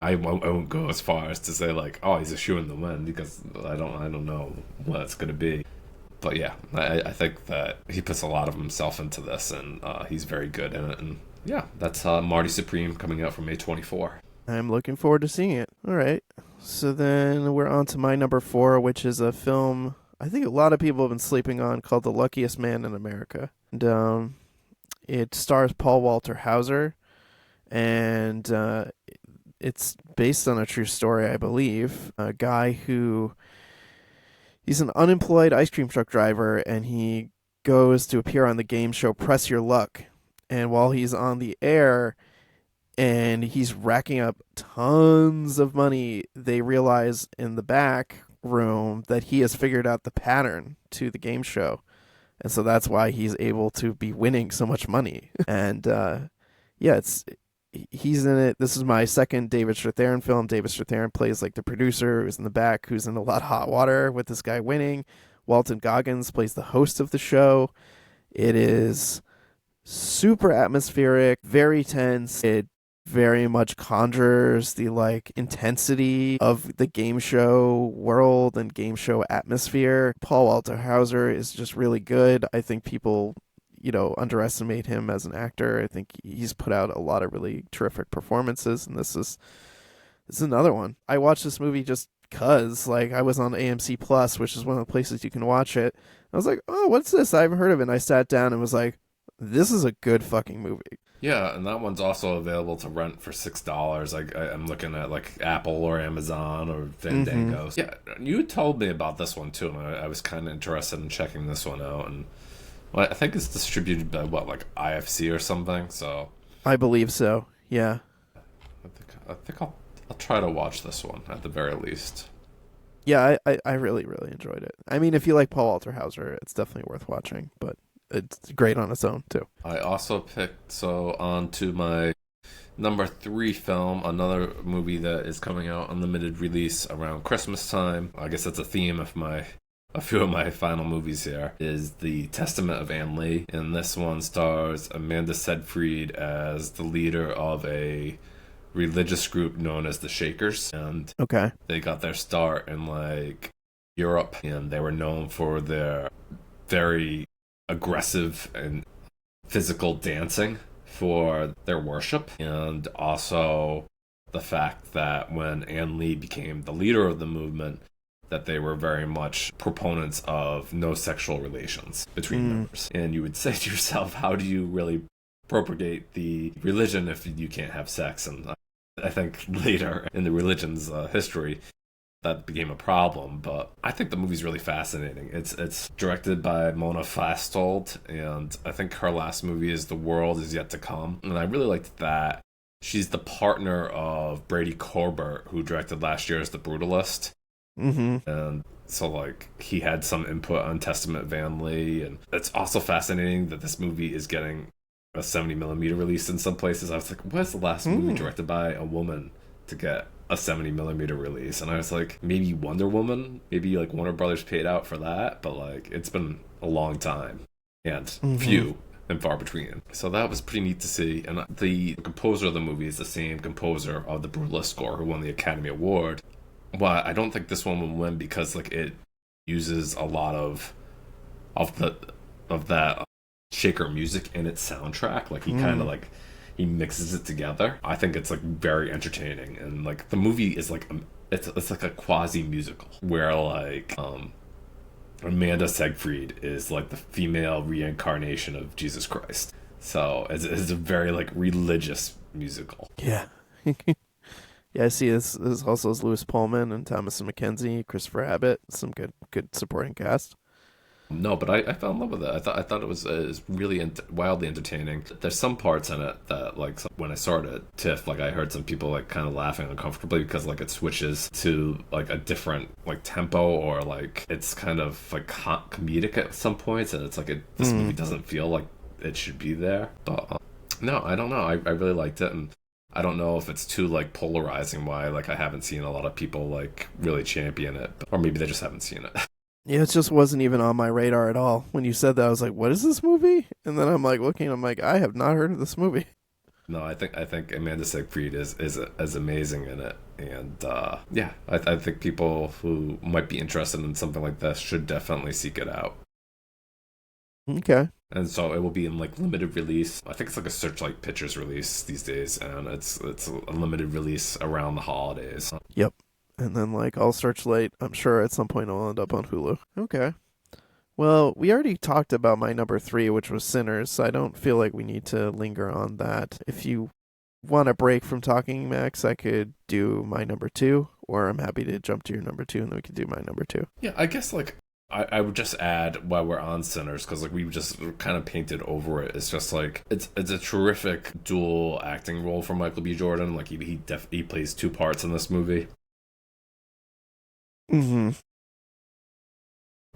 I won't go as far as to say like, oh, he's a shoe in the win because I don't know what it's gonna be. But yeah, I think that he puts a lot of himself into this, and he's very good in it. And yeah, that's Marty Supreme coming out for May 24. I'm looking forward to seeing it. All right. So then we're on to my number 4, which is a film I think a lot of people have been sleeping on called The Luckiest Man in America. And it stars Paul Walter Hauser, and it's based on a true story, I believe. A guy who he's an unemployed ice cream truck driver, and he goes to appear on the game show Press Your Luck. And while he's on the air and he's racking up tons of money, they realize in the back room that he has figured out the pattern to the game show. And so that's why he's able to be winning so much money. And yeah, he's in it. This is my second David Strathairn film. David Strathairn plays like the producer who's in the back, who's in a lot of hot water with this guy winning. Walton Goggins plays the host of the show. It is super atmospheric, very tense. It very much conjures the like intensity of the game show world and game show atmosphere. Paul Walter Hauser is just really good. I think people, underestimate him as an actor. I think he's put out a lot of really terrific performances, and this is another one. I watched this movie just cause like I was on AMC Plus, which is one of the places you can watch it. I was like, oh, what's this? I haven't heard of it. And I sat down and was like, this is a good fucking movie. Yeah, and that one's also available to rent for $6. I'm looking at like Apple or Amazon or Fandango. Mm-hmm. Yeah, you told me about this one too, and I was kind of interested in checking this one out. And well, I think it's distributed by like IFC or something. So I believe so. Yeah. I think I'll try to watch this one at the very least. Yeah, I really, really enjoyed it. I mean, if you like Paul Walter Hauser, it's definitely worth watching, but it's great on its own, too. I also picked, on to my number 3 film, another movie that is coming out on limited release around Christmas time. I guess that's a theme of a few of my final movies here, is The Testament of Ann Lee. And this one stars Amanda Seyfried as the leader of a religious group known as the Shakers. And okay, they got their start in like Europe, and they were known for their very aggressive and physical dancing for their worship, and also the fact that when Ann Lee became the leader of the movement, that they were very much proponents of no sexual relations between members. And you would say to yourself, how do you really propagate the religion if you can't have sex? And I think later in the religion's history, that became a problem. But I think the movie's really fascinating. It's directed by Mona Fastold, and I think her last movie is The World Is Yet to Come. And I really liked that. She's the partner of Brady Corbett, who directed last year's The Brutalist. Mm-hmm. And so like he had some input on Testament of Ann Lee. And it's also fascinating that this movie is getting a 70mm release in some places. I was like, what's the last movie directed by a woman to get a 70mm release? And I was like, maybe Wonder Woman, maybe like Warner Brothers paid out for that, but like it's been a long time and few and far between. So that was pretty neat to see. And the composer of the movie is the same composer of the Brutalist score who won the Academy Award. Well, I don't think this one will win because like it uses a lot of that Shaker music in its soundtrack. Like he kind of like he mixes it together. I think it's like very entertaining, and like the movie is like it's like a quasi musical where like Amanda Seyfried is like the female reincarnation of Jesus Christ. So it's a very like religious musical. Yeah. Yeah, I see this also is Lewis Pullman and Thomas McKenzie, Christopher Abbott, some good supporting cast. No, but I fell in love with it. I thought it was really wildly entertaining. There's some parts in it that like when I started TIFF, like I heard some people like kind of laughing uncomfortably because like it switches to like a different like tempo or like it's kind of like comedic at some points, and it's like this movie doesn't feel like it should be there. But no, I don't know. I really liked it, and I don't know if it's too like polarizing. Why like I haven't seen a lot of people like really champion it, or maybe they just haven't seen it. Yeah, it just wasn't even on my radar at all. When you said that, I was like, "What is this movie?" And then I'm like looking, I'm like, "I have not heard of this movie." No, I think Amanda Seyfried is amazing in it, and yeah, I think people who might be interested in something like this should definitely seek it out. Okay. And so it will be in like limited release. I think it's like a Searchlight Pictures release these days, and it's a limited release around the holidays. Yep. And then like All Searchlight, I'm sure at some point it'll end up on Hulu. Okay. Well, we already talked about my number 3, which was Sinners, so I don't feel like we need to linger on that. If you want a break from talking, Max, I could do my number 2, or I'm happy to jump to your number 2 and then we could do my number 2. Yeah, I guess like I would just add while we're on Sinners, because like we just kind of painted over it. It's just like it's a terrific dual acting role for Michael B. Jordan. Like he plays two parts in this movie. Mm-hmm.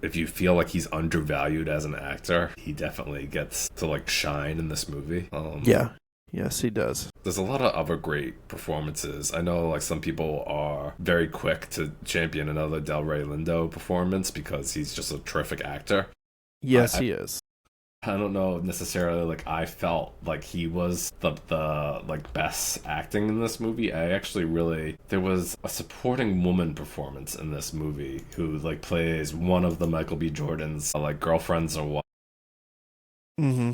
If you feel like he's undervalued as an actor, he definitely gets to like shine in this movie. Yeah. Yes, he does. There's a lot of other great performances. I know like some people are very quick to champion another Delroy Lindo performance because he's just a terrific actor. Yes, he is. I don't know necessarily like I felt like he was the like best acting in this movie. I actually really there was a supporting woman performance in this movie who like plays one of the Michael B. Jordan's like girlfriends or what. Mm-hmm.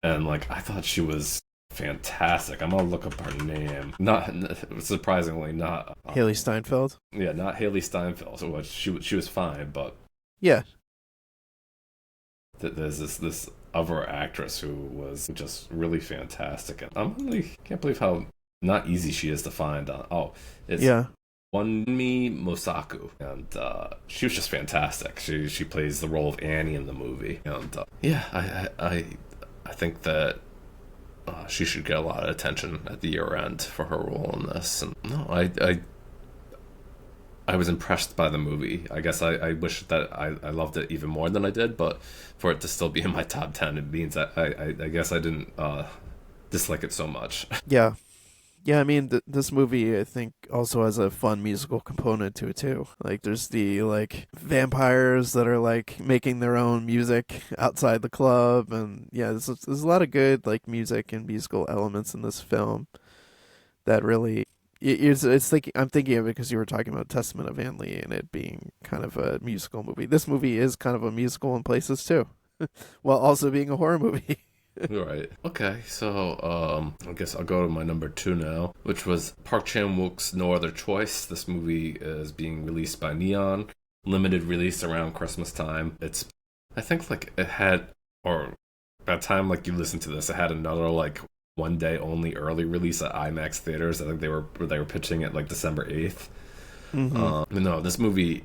And like I thought she was fantastic. I'm gonna look up her name. Not surprisingly, not Haley Steinfeld. Yeah, not Haley Steinfeld. So she was fine, but yeah. There's this other actress who was just really fantastic, and I really can't believe how not easy she is to find. It's Wunmi Mosaku, and she was just fantastic. She plays the role of Annie in the movie, and yeah, I think that she should get a lot of attention at the year end for her role in this. And no, I was impressed by the movie. I guess I wish that I loved it even more than I did, but for it to still be in my top 10, it means that I guess I didn't dislike it so much. Yeah. Yeah, I mean, this movie, I think, also has a fun musical component to it, too. Like, there's the, like, vampires that are, like, making their own music outside the club, and, yeah, there's a lot of good, like, music and musical elements in this film that really... It's like I'm thinking of it because you were talking about Testament of Anne Lee and it being kind of a musical movie. This movie is kind of a musical in places too, while also being a horror movie. Right. Okay. So I guess I'll go to my number 2 now, which was Park Chan-wook's No Other Choice. This movie is being released by Neon, limited release around Christmas time. I think like it had, or by the time like you listen to this, it had another like one day only early release at IMAX theaters. I think they were pitching it like December 8th. Mm-hmm. No, this movie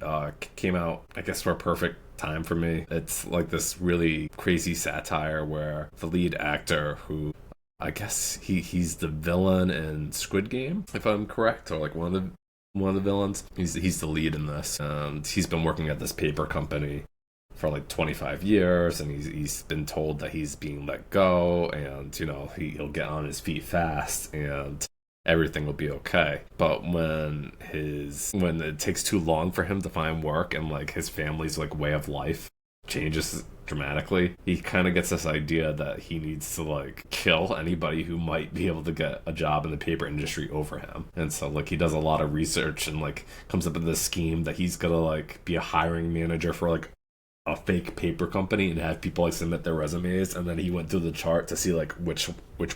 came out, I guess, for a perfect time for me. It's like this really crazy satire where the lead actor, who I guess he's the villain in Squid Game, if I'm correct, or like one of the villains. He's the lead in this, and he's been working at this paper company for like 25 years, and he's been told that he's being let go, and you know he'll get on his feet fast and everything will be okay. But when it takes too long for him to find work and like his family's like way of life changes dramatically, he kind of gets this idea that he needs to like kill anybody who might be able to get a job in the paper industry over him. And so like he does a lot of research and like comes up with this scheme that he's gonna like be a hiring manager for like a fake paper company and have people like submit their resumes, and then he went through the chart to see like which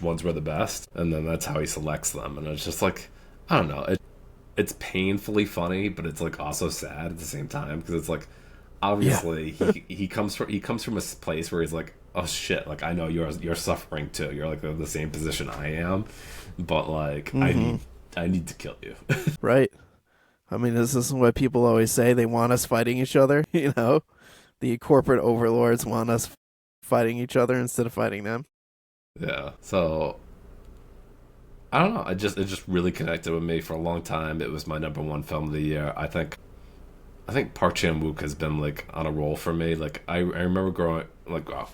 ones were the best, and then that's how he selects them. And it's just like, I don't know, it's painfully funny, but it's like also sad at the same time, because it's like obviously he comes from a place where he's like, oh shit, like I know you're suffering too, you're like in the same position I am, but like I need to kill you. Right. I mean, this is what people always say. They want us fighting each other, you know? The corporate overlords want us fighting each other instead of fighting them. Yeah. So I don't know. It just really connected with me for a long time. It was my number one film of the year. I think Park Chan Wook has been like on a roll for me. Like I remember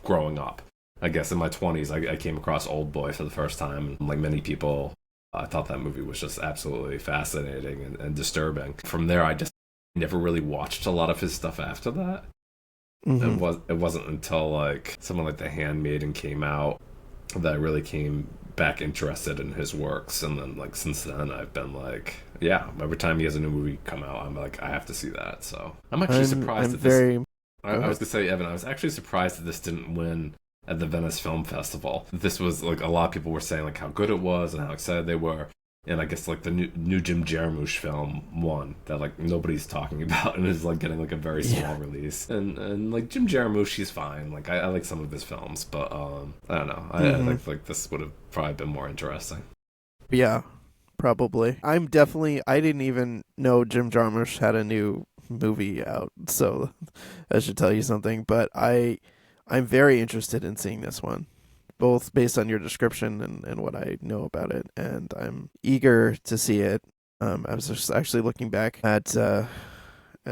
growing up. I guess in my 20s, I came across Old Boy for the first time. Like many people, I thought that movie was just absolutely fascinating and disturbing. From there, I just never really watched a lot of his stuff after that. Mm-hmm. It wasn't until like someone like The Handmaiden came out that I really came back interested in his works, and then like since then I've been like, yeah, every time he has a new movie come out, I'm like, I have to see that. So I'm actually surprised that this. I was gonna say, Evan, I was actually surprised that this didn't win at the Venice Film Festival. This was like a lot of people were saying like how good it was and how excited they were. And I guess like the new Jim Jarmusch film won that like nobody's talking about and is like getting like a very small release. And like Jim Jarmusch, he's fine. Like I like some of his films, but I don't know. I think like this would have probably been more interesting. Yeah, probably. I didn't even know Jim Jarmusch had a new movie out, so that should tell you something. But I'm very interested in seeing this one, both based on your description and what I know about it, and I'm eager to see it. I was just actually looking back at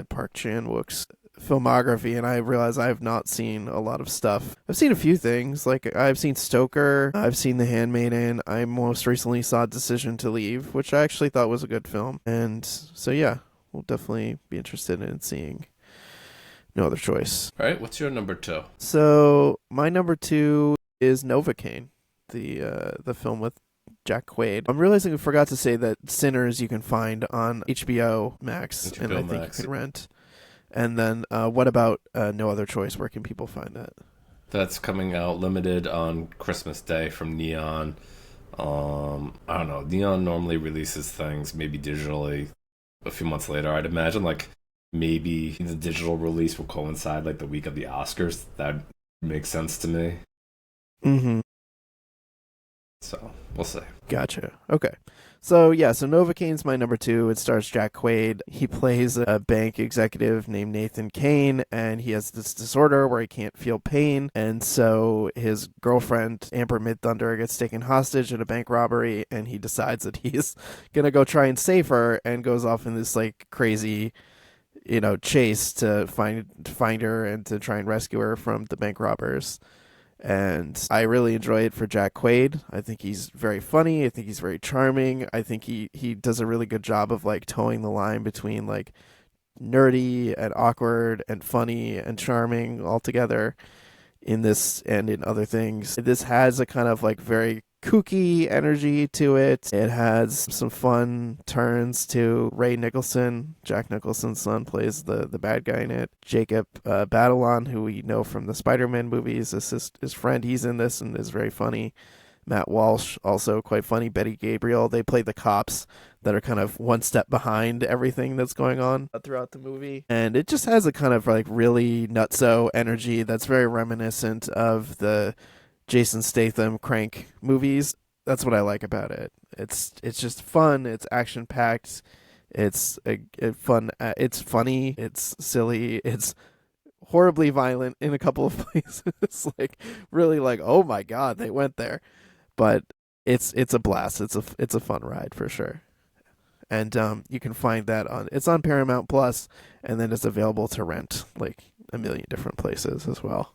Park Chan Wook's filmography, and I realized I have not seen a lot of stuff. I've seen a few things, like I've seen Stoker, I've seen The Handmaiden, I most recently saw Decision to Leave, which I actually thought was a good film, and so yeah, we'll definitely be interested in seeing No Other Choice. All right, what's your number two? So my number two is Novocaine, the film with Jack Quaid. I'm realizing I forgot to say that Sinners you can find on HBO Max, and I think you can rent. And then what about No Other Choice? Where can people find that? That's coming out limited on Christmas Day from Neon. I don't know. Neon normally releases things maybe digitally a few months later. I'd imagine like maybe the digital release will coincide like the week of the Oscars. That makes sense to me. Mm-hmm. So we'll see. Gotcha. Okay. So yeah, so Novocaine's my number two. It stars Jack Quaid. He plays a bank executive named Nathan Kane, and he has this disorder where he can't feel pain. And so his girlfriend, Amber Midthunder, gets taken hostage in a bank robbery, and he decides that he's gonna go try and save her, and goes off in this like crazy, chase to find her and to try and rescue her from the bank robbers. And I really enjoy it for Jack Quaid. I think he's very funny. I think he's very charming. I think he does a really good job of like towing the line between like nerdy and awkward and funny and charming all together in this and in other things. This has a kind of like very kooky energy to it. It has some fun turns to Ray Nicholson. Jack Nicholson's son plays the bad guy in it. Jacob Batalon, who we know from the Spider-Man movies, is his friend. He's in this and is very funny. Matt Walsh, also quite funny. Betty Gabriel. They play the cops that are kind of one step behind everything that's going on throughout the movie. And it just has a kind of like really nutso energy that's very reminiscent of the Jason Statham Crank movies. That's what I like about it. It's just fun. It's action packed. It's fun. It's funny. It's silly. It's horribly violent in a couple of places. Like really, like oh my god, they went there. But it's a blast. It's a fun ride for sure. And you can find that it's on Paramount Plus, and then it's available to rent like a million different places as well.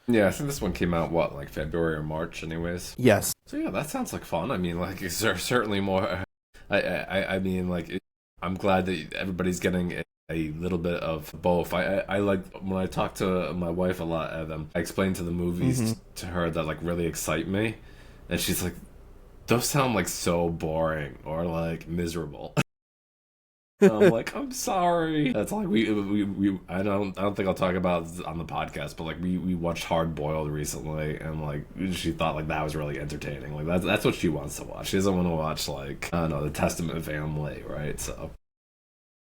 Yeah, I think this one came out, like February or March anyways? Yes. So yeah, that sounds like fun. I mean, like, is there certainly more... I mean, like, I'm glad that everybody's getting a little bit of both. I like, when I talk to my wife a lot, Evan, I explain to the movies to her that, like, really excite me. And she's like, those sound, like, so boring or, like, miserable. I'm like, I'm sorry. That's like we I don't think I'll talk about it on the podcast, but like we watched Hard Boiled recently, and like she thought like that was really entertaining. Like that's what she wants to watch. She doesn't want to watch like I don't know, The Testament Family, right? So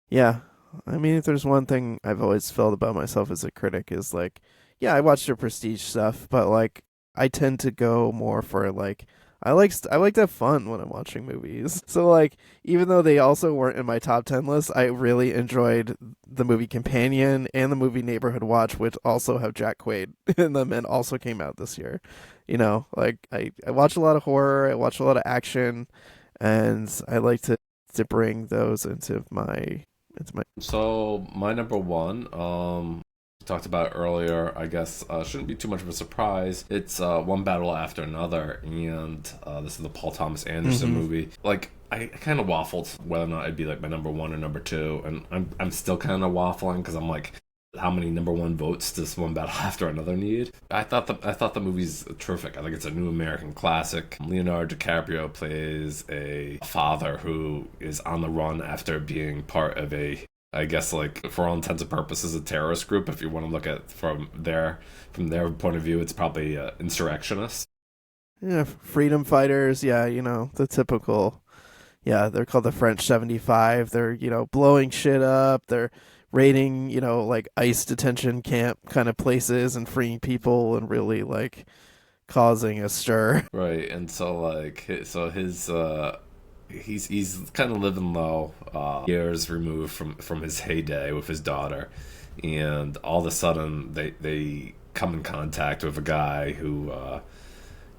yeah, I mean, if there's one thing I've always felt about myself as a critic is like, yeah, I watch the prestige stuff, but like I tend to go more for like I like to have fun when I'm watching movies. So like even though they also weren't in my top 10 list, I really enjoyed the movie Companion and the movie Neighborhood Watch, which also have Jack Quaid in them and also came out this year. You know, like I watch a lot of horror, I watch a lot of action, and I like to bring those into my So my number one, talked about earlier, I guess shouldn't be too much of a surprise. It's One Battle After Another, and this is the Paul Thomas Anderson mm-hmm. movie. Like I kind of waffled whether or not it'd be like my number one or number two, and I'm still kind of waffling because I'm like, how many number one votes does One Battle After Another need? I thought the movie's terrific. I think it's a new American classic. Leonardo DiCaprio plays a father who is on the run after being part of a, I guess, like for all intents and purposes, a terrorist group. If you want to look at from their point of view, it's probably insurrectionists. Yeah, freedom fighters, yeah, you know, the typical. Yeah, they're called the French 75. They're, you know, blowing shit up. They're raiding, you know, like ICE detention camp kind of places and freeing people and really like causing a stir. Right, and so like so his he's kind of living low, years removed from his heyday with his daughter, and all of a sudden they come in contact with a guy who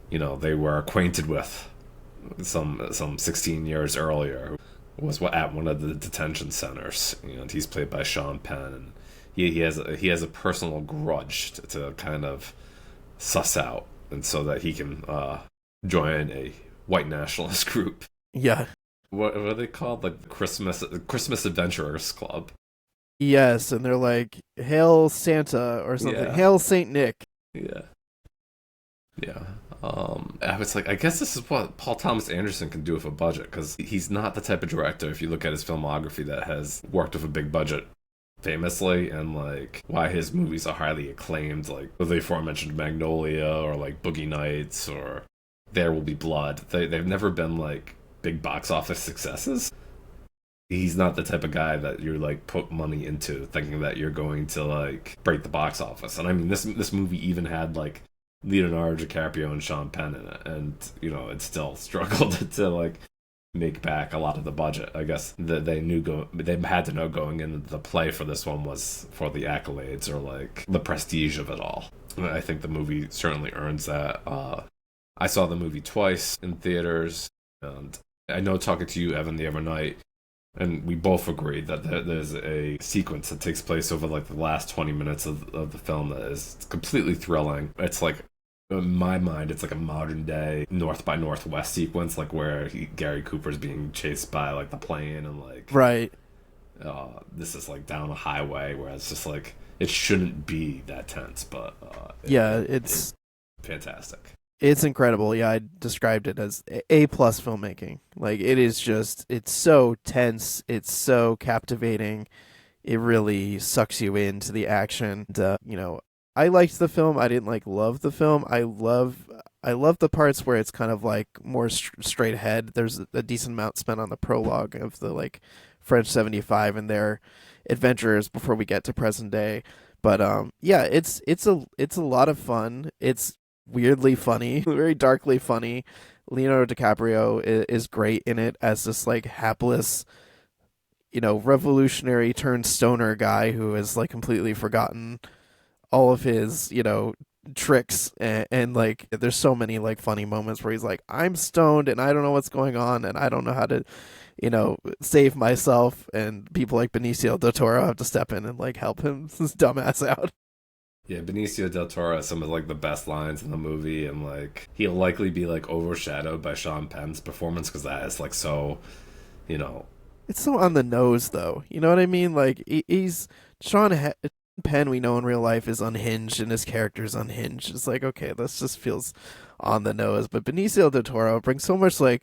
they were acquainted with some 16 years earlier, was at one of the detention centers, and he's played by Sean Penn, and he has a personal grudge to kind of suss out, and so that he can join a white nationalist group. Yeah. What are they called? Like Christmas Adventurers Club. Yes, and they're like, Hail Santa or something. Yeah, Hail Saint Nick. yeah, yeah. I was like, I guess this is what Paul Thomas Anderson can do with a budget, because he's not the type of director, if you look at his filmography, that has worked with a big budget famously, and like why his movies are highly acclaimed, like the aforementioned Magnolia or like Boogie Nights or There Will Be Blood. They've never been like big box office successes. He's not the type of guy that you like put money into thinking that you're going to like break the box office. And I mean, this movie even had like Leonardo DiCaprio and Sean Penn in it, and it still struggled to like make back a lot of the budget. I guess that they had to know going into the play for this one was for the accolades or like the prestige of it all. And I think the movie certainly earns that. I saw the movie twice in theaters, and I know, talking to you, Evan, the other night, and we both agreed that there's a sequence that takes place over like the last 20 minutes of the film that is completely thrilling. It's like, in my mind, it's like a modern day North by Northwest sequence, like where Gary Cooper's being chased by like the plane, and like Right. this is like down a highway, where it's just like it shouldn't be that tense, but Yeah, it's fantastic. it's incredible. Yeah, I described it as A plus filmmaking. Like it's so tense, it's so captivating. It really sucks you into the action. And, I liked the film. I didn't like love the film. I love the parts where it's kind of like more straight ahead. There's a decent amount spent on the prologue of the like French 75 and their adventures before we get to present day. But yeah, it's a lot of fun. It's weirdly funny, very darkly funny. Leonardo DiCaprio is great in it as this like hapless, revolutionary turned stoner guy who has like completely forgotten all of his, tricks, and like there's so many like funny moments where he's like, I'm stoned and I don't know what's going on and I don't know how to, save myself, and people like Benicio del Toro have to step in and like help him his dumbass out. Yeah, Benicio del Toro has some of like the best lines in the movie, and like he'll likely be like overshadowed by Sean Penn's performance, because that is like so, you know. It's so on the nose though. You know what I mean? Like he's Sean Penn, we know in real life, is unhinged and his character's unhinged. It's like, okay, this just feels on the nose. But Benicio del Toro brings so much like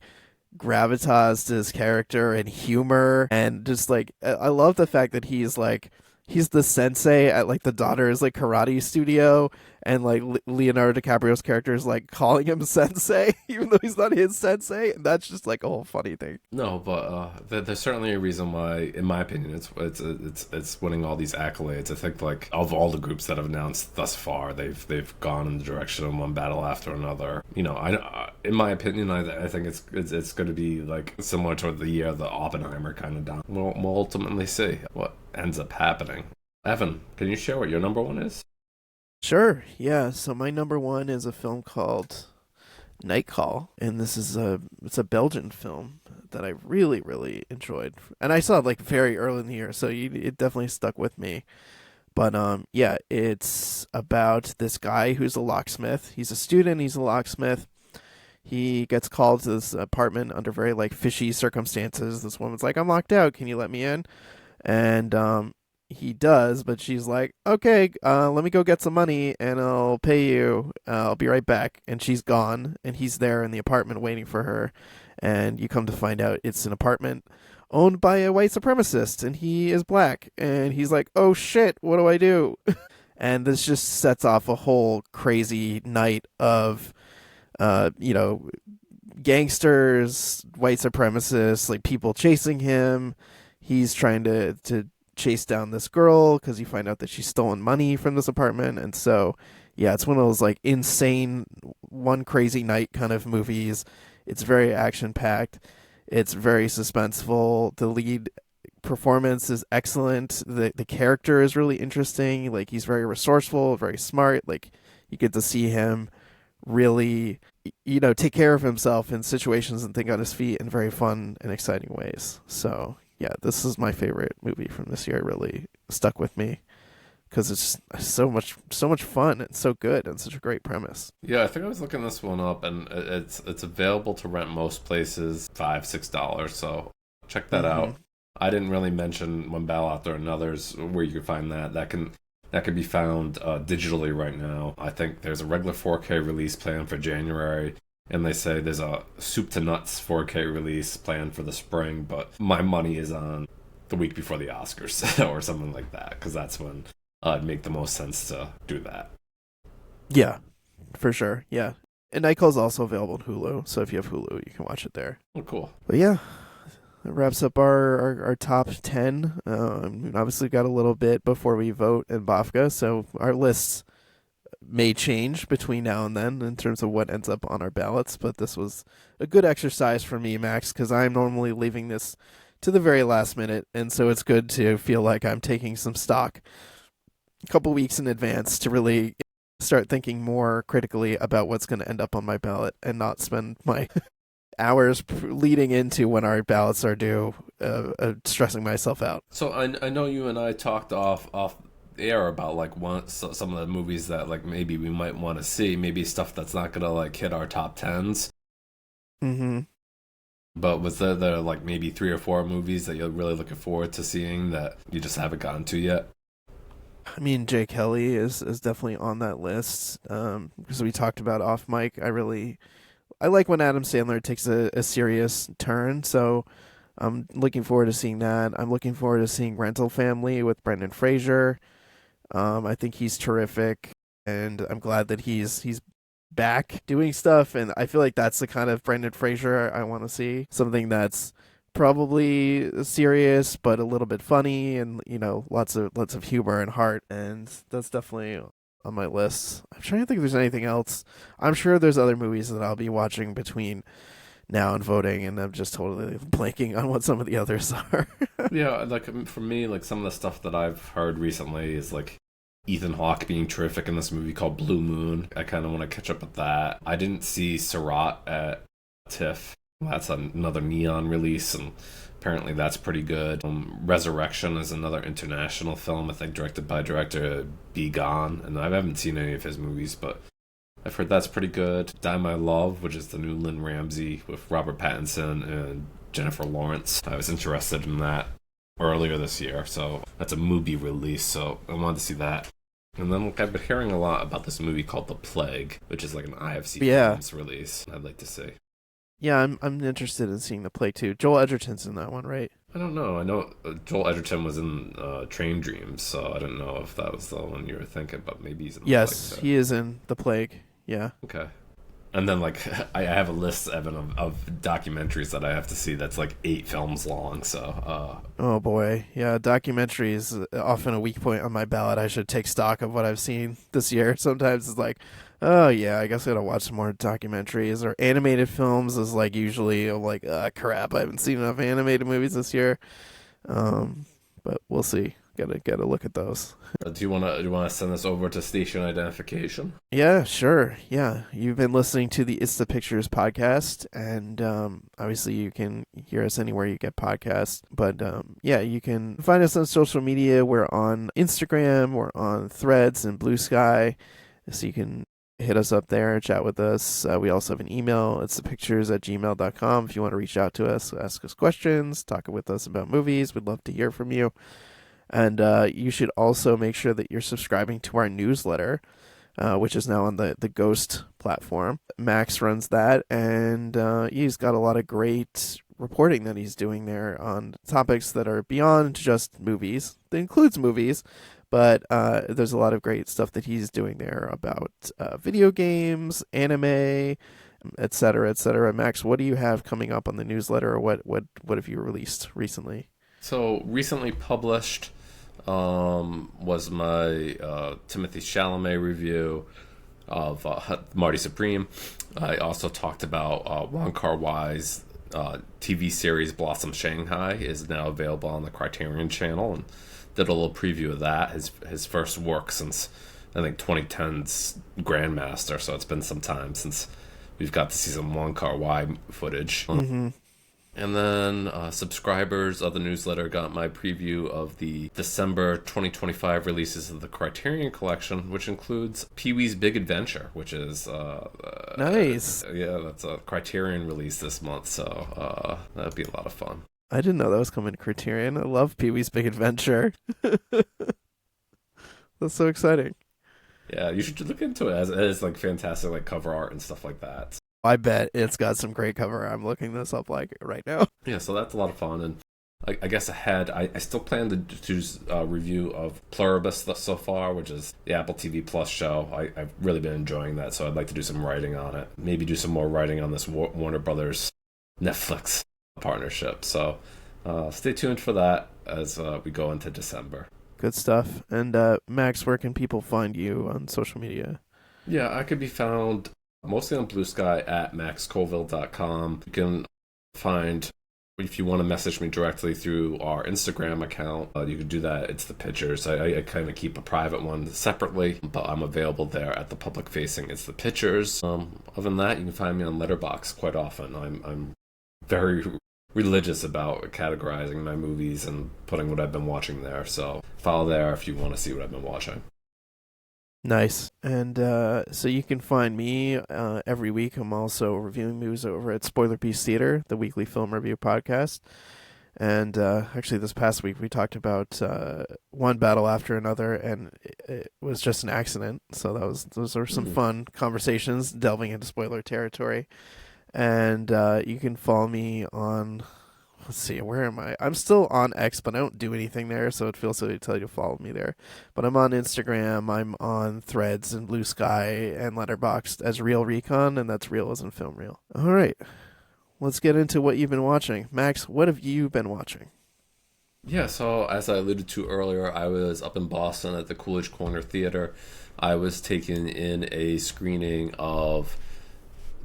gravitas to his character and humor, and just like I love the fact that he's the sensei at like the daughter's like karate studio, and like Leonardo DiCaprio's character is like calling him sensei, even though he's not his sensei. And that's just like a whole funny thing. No, but there's certainly a reason why, in my opinion, it's winning all these accolades. I think like of all the groups that have announced thus far, they've gone in the direction of one battle after another. You know, in my opinion, I think it's going to be like similar to the year the Oppenheimer kind of down. We'll ultimately see what ends up happening. Evan, can you share what your number one is? Sure, yeah. So my number one is a film called Night Call, and it's a Belgian film that I really really enjoyed, and I saw it like very early in the year, so it definitely stuck with me. But yeah, it's about this guy who's a locksmith. He's a student. He's a locksmith. He gets called to this apartment under very like fishy circumstances. This woman's like, "I'm locked out. Can you let me in?" And he does, but she's like, "Okay, let me go get some money and I'll pay you. I'll be right back." And she's gone, and he's there in the apartment waiting for her. And you come to find out it's an apartment owned by a white supremacist, and he is black. And he's like, "Oh shit, what do I do?" And this just sets off a whole crazy night of, you know, gangsters, white supremacists, like people chasing him. He's trying to chase down this girl because you find out that she's stolen money from this apartment. And so yeah, it's one of those like insane one crazy night kind of movies. It's very action packed, it's very suspenseful. The lead performance is excellent. The character is really interesting. Like he's very resourceful, very smart. Like you get to see him really, you know, take care of himself in situations and think on his feet in very fun and exciting ways. So yeah, this is my favorite movie from this year. It really stuck with me because it's so much fun and so good and such a great premise. Yeah, I think I was looking this one up, and it's available to rent most places, $5-6. So check that out. I didn't really mention One Battle After Another's where you can find that. That can be found digitally right now. I think there's a regular 4K release planned for January, and they say there's a soup to nuts 4K release planned for the spring, but my money is on the week before the Oscars or something like that, because that's when it'd make the most sense to do that. Yeah, for sure. Yeah. And Night Call is also available on Hulu, so if you have Hulu, you can watch it there. Oh, cool. But yeah, that wraps up our top 10. Obviously, got a little bit before we vote in BAFTA, so our lists may change between now and then in terms of what ends up on our ballots, but this was a good exercise for me, Max, because I'm normally leaving this to the very last minute, and so it's good to feel like I'm taking some stock a couple weeks in advance to really start thinking more critically about what's going to end up on my ballot and not spend my hours leading into when our ballots are due stressing myself out. So I know you and I talked off air about like some of the movies that like maybe we might want to see, maybe stuff that's not gonna like hit our top tens. But was there like maybe 3 or 4 movies that you're really looking forward to seeing that you just haven't gotten to yet? I mean, Jay Kelly is definitely on that list because we talked about off mic. I like when Adam Sandler takes a serious turn, so I'm looking forward to seeing that. I'm looking forward to seeing Rental Family with Brendan Fraser. I think he's terrific, and I'm glad that he's back doing stuff, and I feel like that's the kind of Brendan Fraser I want to see. Something that's probably serious but a little bit funny, and you know, lots of humor and heart, and that's definitely on my list. I'm trying to think if there's anything else. I'm sure there's other movies that I'll be watching between now and voting, and I'm just totally blanking on what some of the others are. Yeah, like for me, like some of the stuff that I've heard recently is like Ethan Hawke being terrific in this movie called Blue Moon. I kind of want to catch up with that. I didn't see Surat at TIFF. That's another Neon release, and apparently that's pretty good. Resurrection is another international film, I think directed by director B. Gone, and I haven't seen any of his movies, but I've heard that's pretty good. Die My Love, which is the new Lynn Ramsey with Robert Pattinson and Jennifer Lawrence. I was interested in that earlier this year, so that's a movie release, so I wanted to see that. And then I've been hearing a lot about this movie called The Plague, which is like an IFC Films release I'd like to see. Yeah, I'm interested in seeing The Plague too. Joel Edgerton's in that one, right? I don't know. I know Joel Edgerton was in Train Dreams, so I don't know if that was the one you were thinking, but maybe he's in the Plague Yes, too. he is in The Plague. Yeah. Okay. And then like I have a list, Evan, of documentaries that I have to see that's like 8 films long. So Oh boy, yeah. Documentary is often a weak point on my ballot. I should take stock of what I've seen this year. Sometimes it's like, oh yeah, I guess I gotta watch some more documentaries or animated films. Is like usually I'm like, crap, I haven't seen enough animated movies this year. Um, but we'll see. Gotta look at those. do you wanna send this over to station identification? Yeah, sure. Yeah, you've been listening to the It's the Pictures podcast, and obviously you can hear us anywhere you get podcasts. But yeah, you can find us on social media. We're on Instagram, we're on Threads and Blue Sky, so you can hit us up there and chat with us. We also have an email. It's thepictures@gmail.com. If you want to reach out to us, ask us questions, talk with us about movies, we'd love to hear from you. And you should also make sure that you're subscribing to our newsletter, which is now on the Ghost platform. Max runs that, and he's got a lot of great reporting that he's doing there on topics that are beyond just movies. That includes movies, but there's a lot of great stuff that he's doing there about video games, anime, et cetera, et cetera. Max, what do you have coming up on the newsletter, or what have you released recently? So recently published was my Timothy Chalamet review of Marty Supreme. I also talked about Wong Kar-wai's TV series Blossom Shanghai is now available on the Criterion channel, and did a little preview of that. His first work since I think 2010's Grandmaster, so it's been some time since we've got to see some Wong Kar-wai footage. Mm-hmm. And then subscribers of the newsletter got my preview of the December 2025 releases of the Criterion Collection, which includes Pee-wee's Big Adventure, which is Nice. yeah, that's a Criterion release this month, so that'd be a lot of fun. I didn't know that was coming to Criterion. I love Pee Wee's Big Adventure. That's so exciting. Yeah, you should look into it as like fantastic like cover art and stuff like that. I bet it's got some great cover. I'm looking this up like right now. Yeah, so that's a lot of fun. And I guess ahead, I still plan to do a review of Pluribus so far, which is the Apple TV Plus show. I've really been enjoying that, so I'd like to do some writing on it. Maybe do some more writing on this Warner Brothers Netflix partnership. So stay tuned for that as we go into December. Good stuff. And Max, where can people find you on social media? Yeah, I could be found mostly on Blue Sky at maxcolville.com. You can find, if you want to message me directly through our Instagram account, you can do that. It's the pictures. I kind of keep a private one separately, but I'm available there at the public facing. It's the pictures. Other than that, you can find me on Letterboxd quite often. I'm very religious about categorizing my movies and putting what I've been watching there. So follow there if you want to see what I've been watching. Nice. And so you can find me every week. I'm also reviewing movies over at Spoiler Piece Theater, the weekly film review podcast. And actually, this past week we talked about one battle after another, and it was just an accident. So those were some fun conversations delving into spoiler territory. And you can follow me on. Let's see, where am I? I'm still on X, but I don't do anything there, so it feels silly to tell you to follow me there. But I'm on Instagram, I'm on Threads and Blue Sky and Letterboxd as Real Recon, and that's real as in film real. All right, let's get into what you've been watching. Max, what have you been watching? Yeah, so as I alluded to earlier, I was up in Boston at the Coolidge Corner Theater. I was taking in a screening of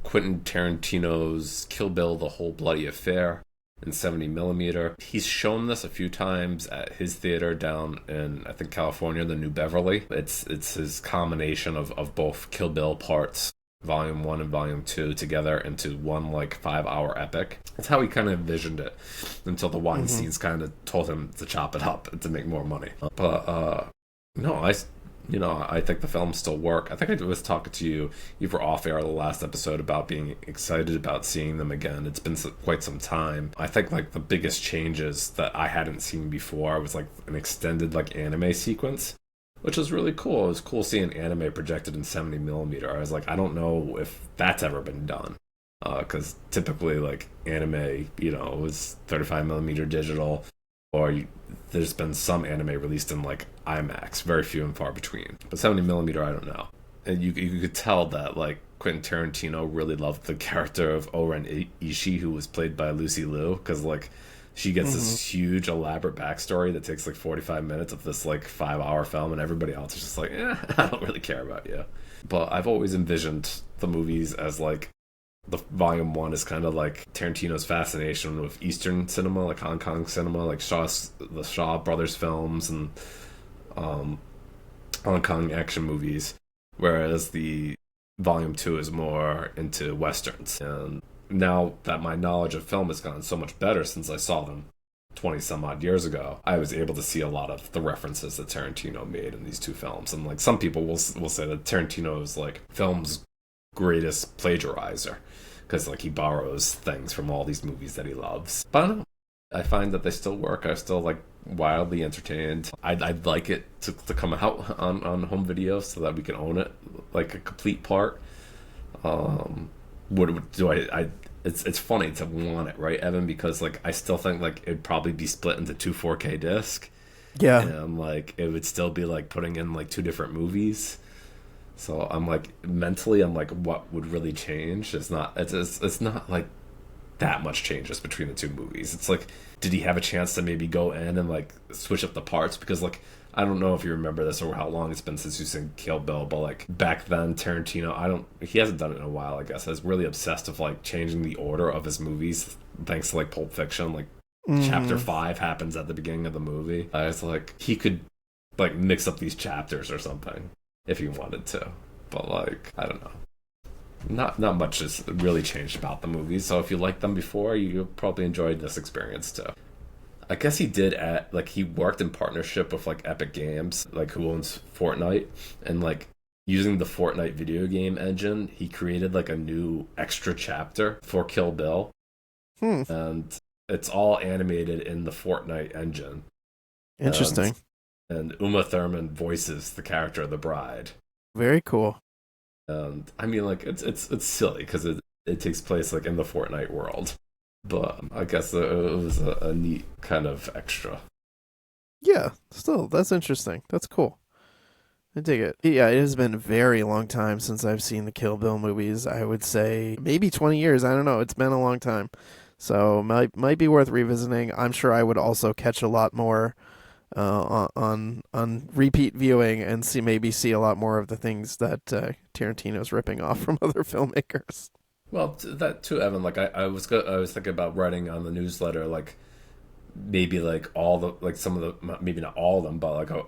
Quentin Tarantino's Kill Bill, The Whole Bloody Affair in 70 millimeter. He's shown this a few times at his theater down in, I think, California, the New Beverly. It's his combination of both Kill Bill parts, Volume 1 and Volume 2, together into one, like, 5-hour epic. That's how he kind of envisioned it until the Weinsteins kind of told him to chop it up to make more money. But, no, I think the films still work. I think I was talking to you were off air the last episode about being excited about seeing them again. It's been quite some time. I think like the biggest changes that I hadn't seen before was like an extended like anime sequence, which was really cool. It was cool seeing anime projected in 70 millimeter. I was like, I don't know if that's ever been done. because typically like anime, was 35 millimeter digital, or there's been some anime released in like IMAX, very few and far between. But 70 millimeter, I don't know. And you could tell that like Quentin Tarantino really loved the character of Oren Ishii, who was played by Lucy Liu, because like she gets Hmm. this huge elaborate backstory that takes like 45 minutes of this like 5 hour film, and everybody else is just like, I don't really care about you. But I've always envisioned the movies as like the volume one is kind of like Tarantino's fascination with Eastern cinema, like Hong Kong cinema, like the Shaw Brothers films and um, Hong Kong action movies, whereas the volume two is more into westerns. And now that my knowledge of film has gotten so much better since I saw them 20 some odd years ago, I was able to see a lot of the references that Tarantino made in these two films. And like some people will say that Tarantino is like film's greatest plagiarizer, because like he borrows things from all these movies that he loves. But I don't know. I find that they still work. I still like wildly entertained. I'd like it to come out on home video so that we can own it like a complete part. What do I it's funny to want it, right, Evan? Because like I still think like it'd probably be split into two 4K discs, Yeah. and like it would still be like putting in like two different movies. So I'm like mentally, I'm like, what would really change? It's not like that much changes between the two movies. It's like, did he have a chance to maybe go in and like switch up the parts? Because like I don't know if you remember this or how long it's been since you've seen Kill Bill, but like back then Tarantino, he hasn't done it in a while, I guess. I was really obsessed with like changing the order of his movies thanks to like Pulp Fiction. Like chapter Hmm. 5 happens at the beginning of the movie. I was like, he could like mix up these chapters or something if he wanted to. But like, I don't know. Not much has really changed about the movies. So if you liked them before, you probably enjoyed this experience too. I guess he did at like he worked in partnership with like Epic Games, like who owns Fortnite, and like using the Fortnite video game engine, he created like a new extra chapter for Kill Bill, Hmm. and it's all animated in the Fortnite engine. And Interesting. and Uma Thurman voices the character of the bride. Very cool. And I mean, like it's silly because it takes place like in the Fortnite world, but I guess it was a neat kind of extra. Yeah. Still, that's interesting. That's cool. I dig it. Yeah, it has been a very long time since I've seen the Kill Bill movies. I would say maybe 20 years. I don't know. It's been a long time. So might be worth revisiting. I'm sure I would also catch a lot more on repeat viewing and see a lot more of the things that Tarantino's ripping off from other filmmakers. Well, that too, Evan. Like I was thinking about writing on the newsletter, like maybe like all the like some of the maybe not all of them, but like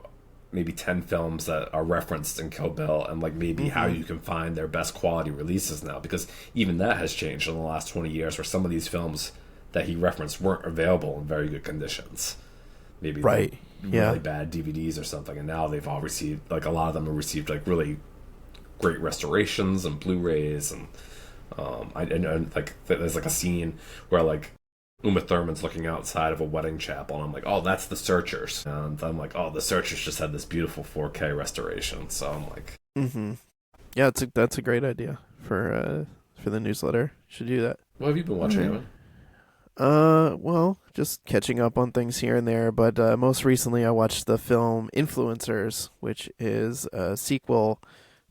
maybe 10 films that are referenced in Kill Bill, and like maybe how Hmm. you can find their best quality releases now, because even that has changed in the last 20 years, where some of these films that he referenced weren't available in very good conditions. Maybe they're Right. really Yeah. bad DVDs or something, and now they've all received like a lot of them have received like really great restorations and Blu-rays, and and like there's like a scene where like Uma Thurman's looking outside of a wedding chapel, and I'm like, oh, that's The Searchers, and I'm like, oh, The Searchers just had this beautiful 4K restoration, so I'm like, Hmm. Yeah, that's a great idea for the newsletter. Should do that. what have you been All watching, right. Evan? Well, just catching up on things here and there, but most recently I watched the film Influencers, which is a sequel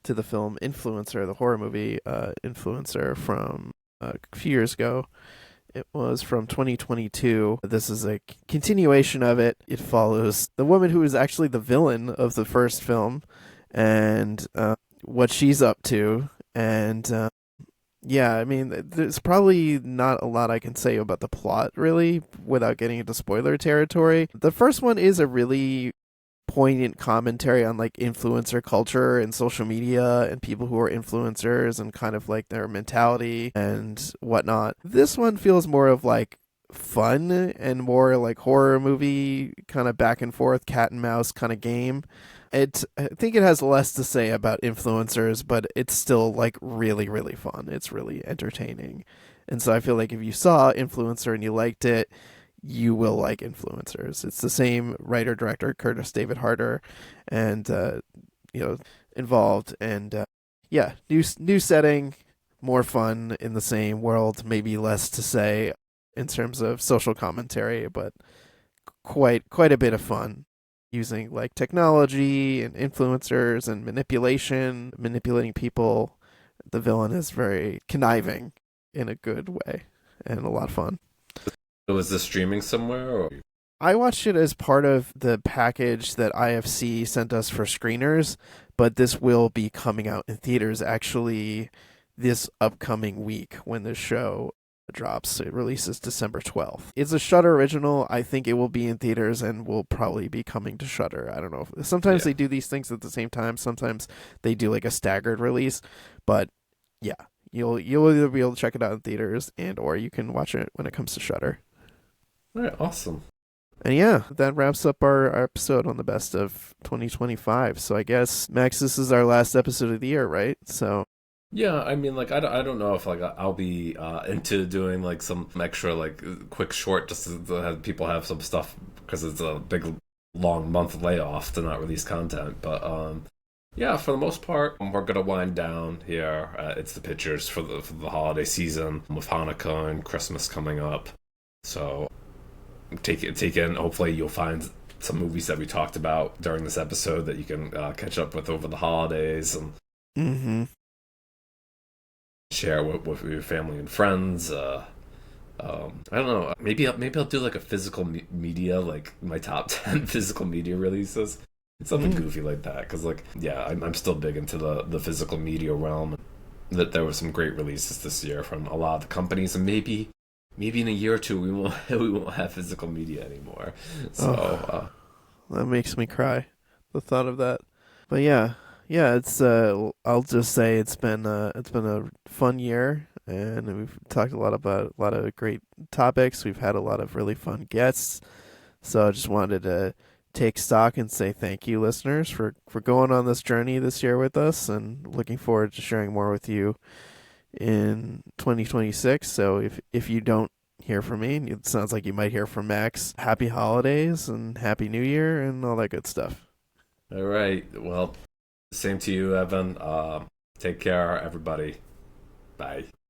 to the film Influencer, the horror movie Influencer from a few years ago. It was from 2022. This is a continuation of it. It follows the woman who is actually the villain of the first film and what she's up to. And yeah, I mean, there's probably not a lot I can say about the plot, really, without getting into spoiler territory. The first one is a really poignant commentary on like influencer culture and social media and people who are influencers and kind of like their mentality and whatnot. This one feels more of like fun and more like horror movie kind of back and forth cat and mouse kind of game. I think it has less to say about influencers, but it's still like really really fun. It's really entertaining. And so I feel like if you saw Influencer and you liked it, you will like Influencers. It's the same writer director Curtis David Harder, and you know involved, and yeah, new setting, more fun in the same world, maybe less to say in terms of social commentary, but quite a bit of fun using like technology and influencers and manipulating people. The villain is very conniving in a good way and a lot of fun. Was this streaming somewhere? Or? I watched it as part of the package that IFC sent us for screeners, but this will be coming out in theaters actually this upcoming week when the show drops. It releases December 12th. It's a Shudder original. I think it will be in theaters and will probably be coming to Shudder. I don't know. Sometimes Yeah. they do these things at the same time. Sometimes they do like a staggered release, but yeah, you'll either be able to check it out in theaters and or you can watch it when it comes to Shudder. All right, awesome. And yeah, that wraps up our episode on the best of 2025. So I guess, Max, this is our last episode of the year, right? So Yeah, I mean, like, I don't know if, like, I'll be into doing, like, some extra, like, quick short just to have people have some stuff because it's a big, long month layoff to not release content. But, yeah, for the most part, we're going to wind down here. It's the pictures for the holiday season with Hanukkah and Christmas coming up. So take in. Hopefully, you'll find some movies that we talked about during this episode that you can catch up with over the holidays and mm-hmm. share with your family and friends. I don't know. Maybe I'll do like a physical media, like my top 10 physical media releases. Something goofy like that. Because like, yeah, I'm still big into the physical media realm. That there were some great releases this year from a lot of the companies, and maybe in a year or two we won't have physical media anymore. So That makes me cry. The thought of that. But yeah, it's I'll just say it's been a fun year, and we've talked a lot about a lot of great topics. We've had a lot of really fun guests. So I just wanted to take stock and say thank you, listeners, for going on this journey this year with us, and looking forward to sharing more with you in 2026. So if you don't hear from me, and it sounds like you might hear from Max, happy holidays and happy new year and all that good stuff. all right, well, same to you, Evan. Take care, everybody. Bye.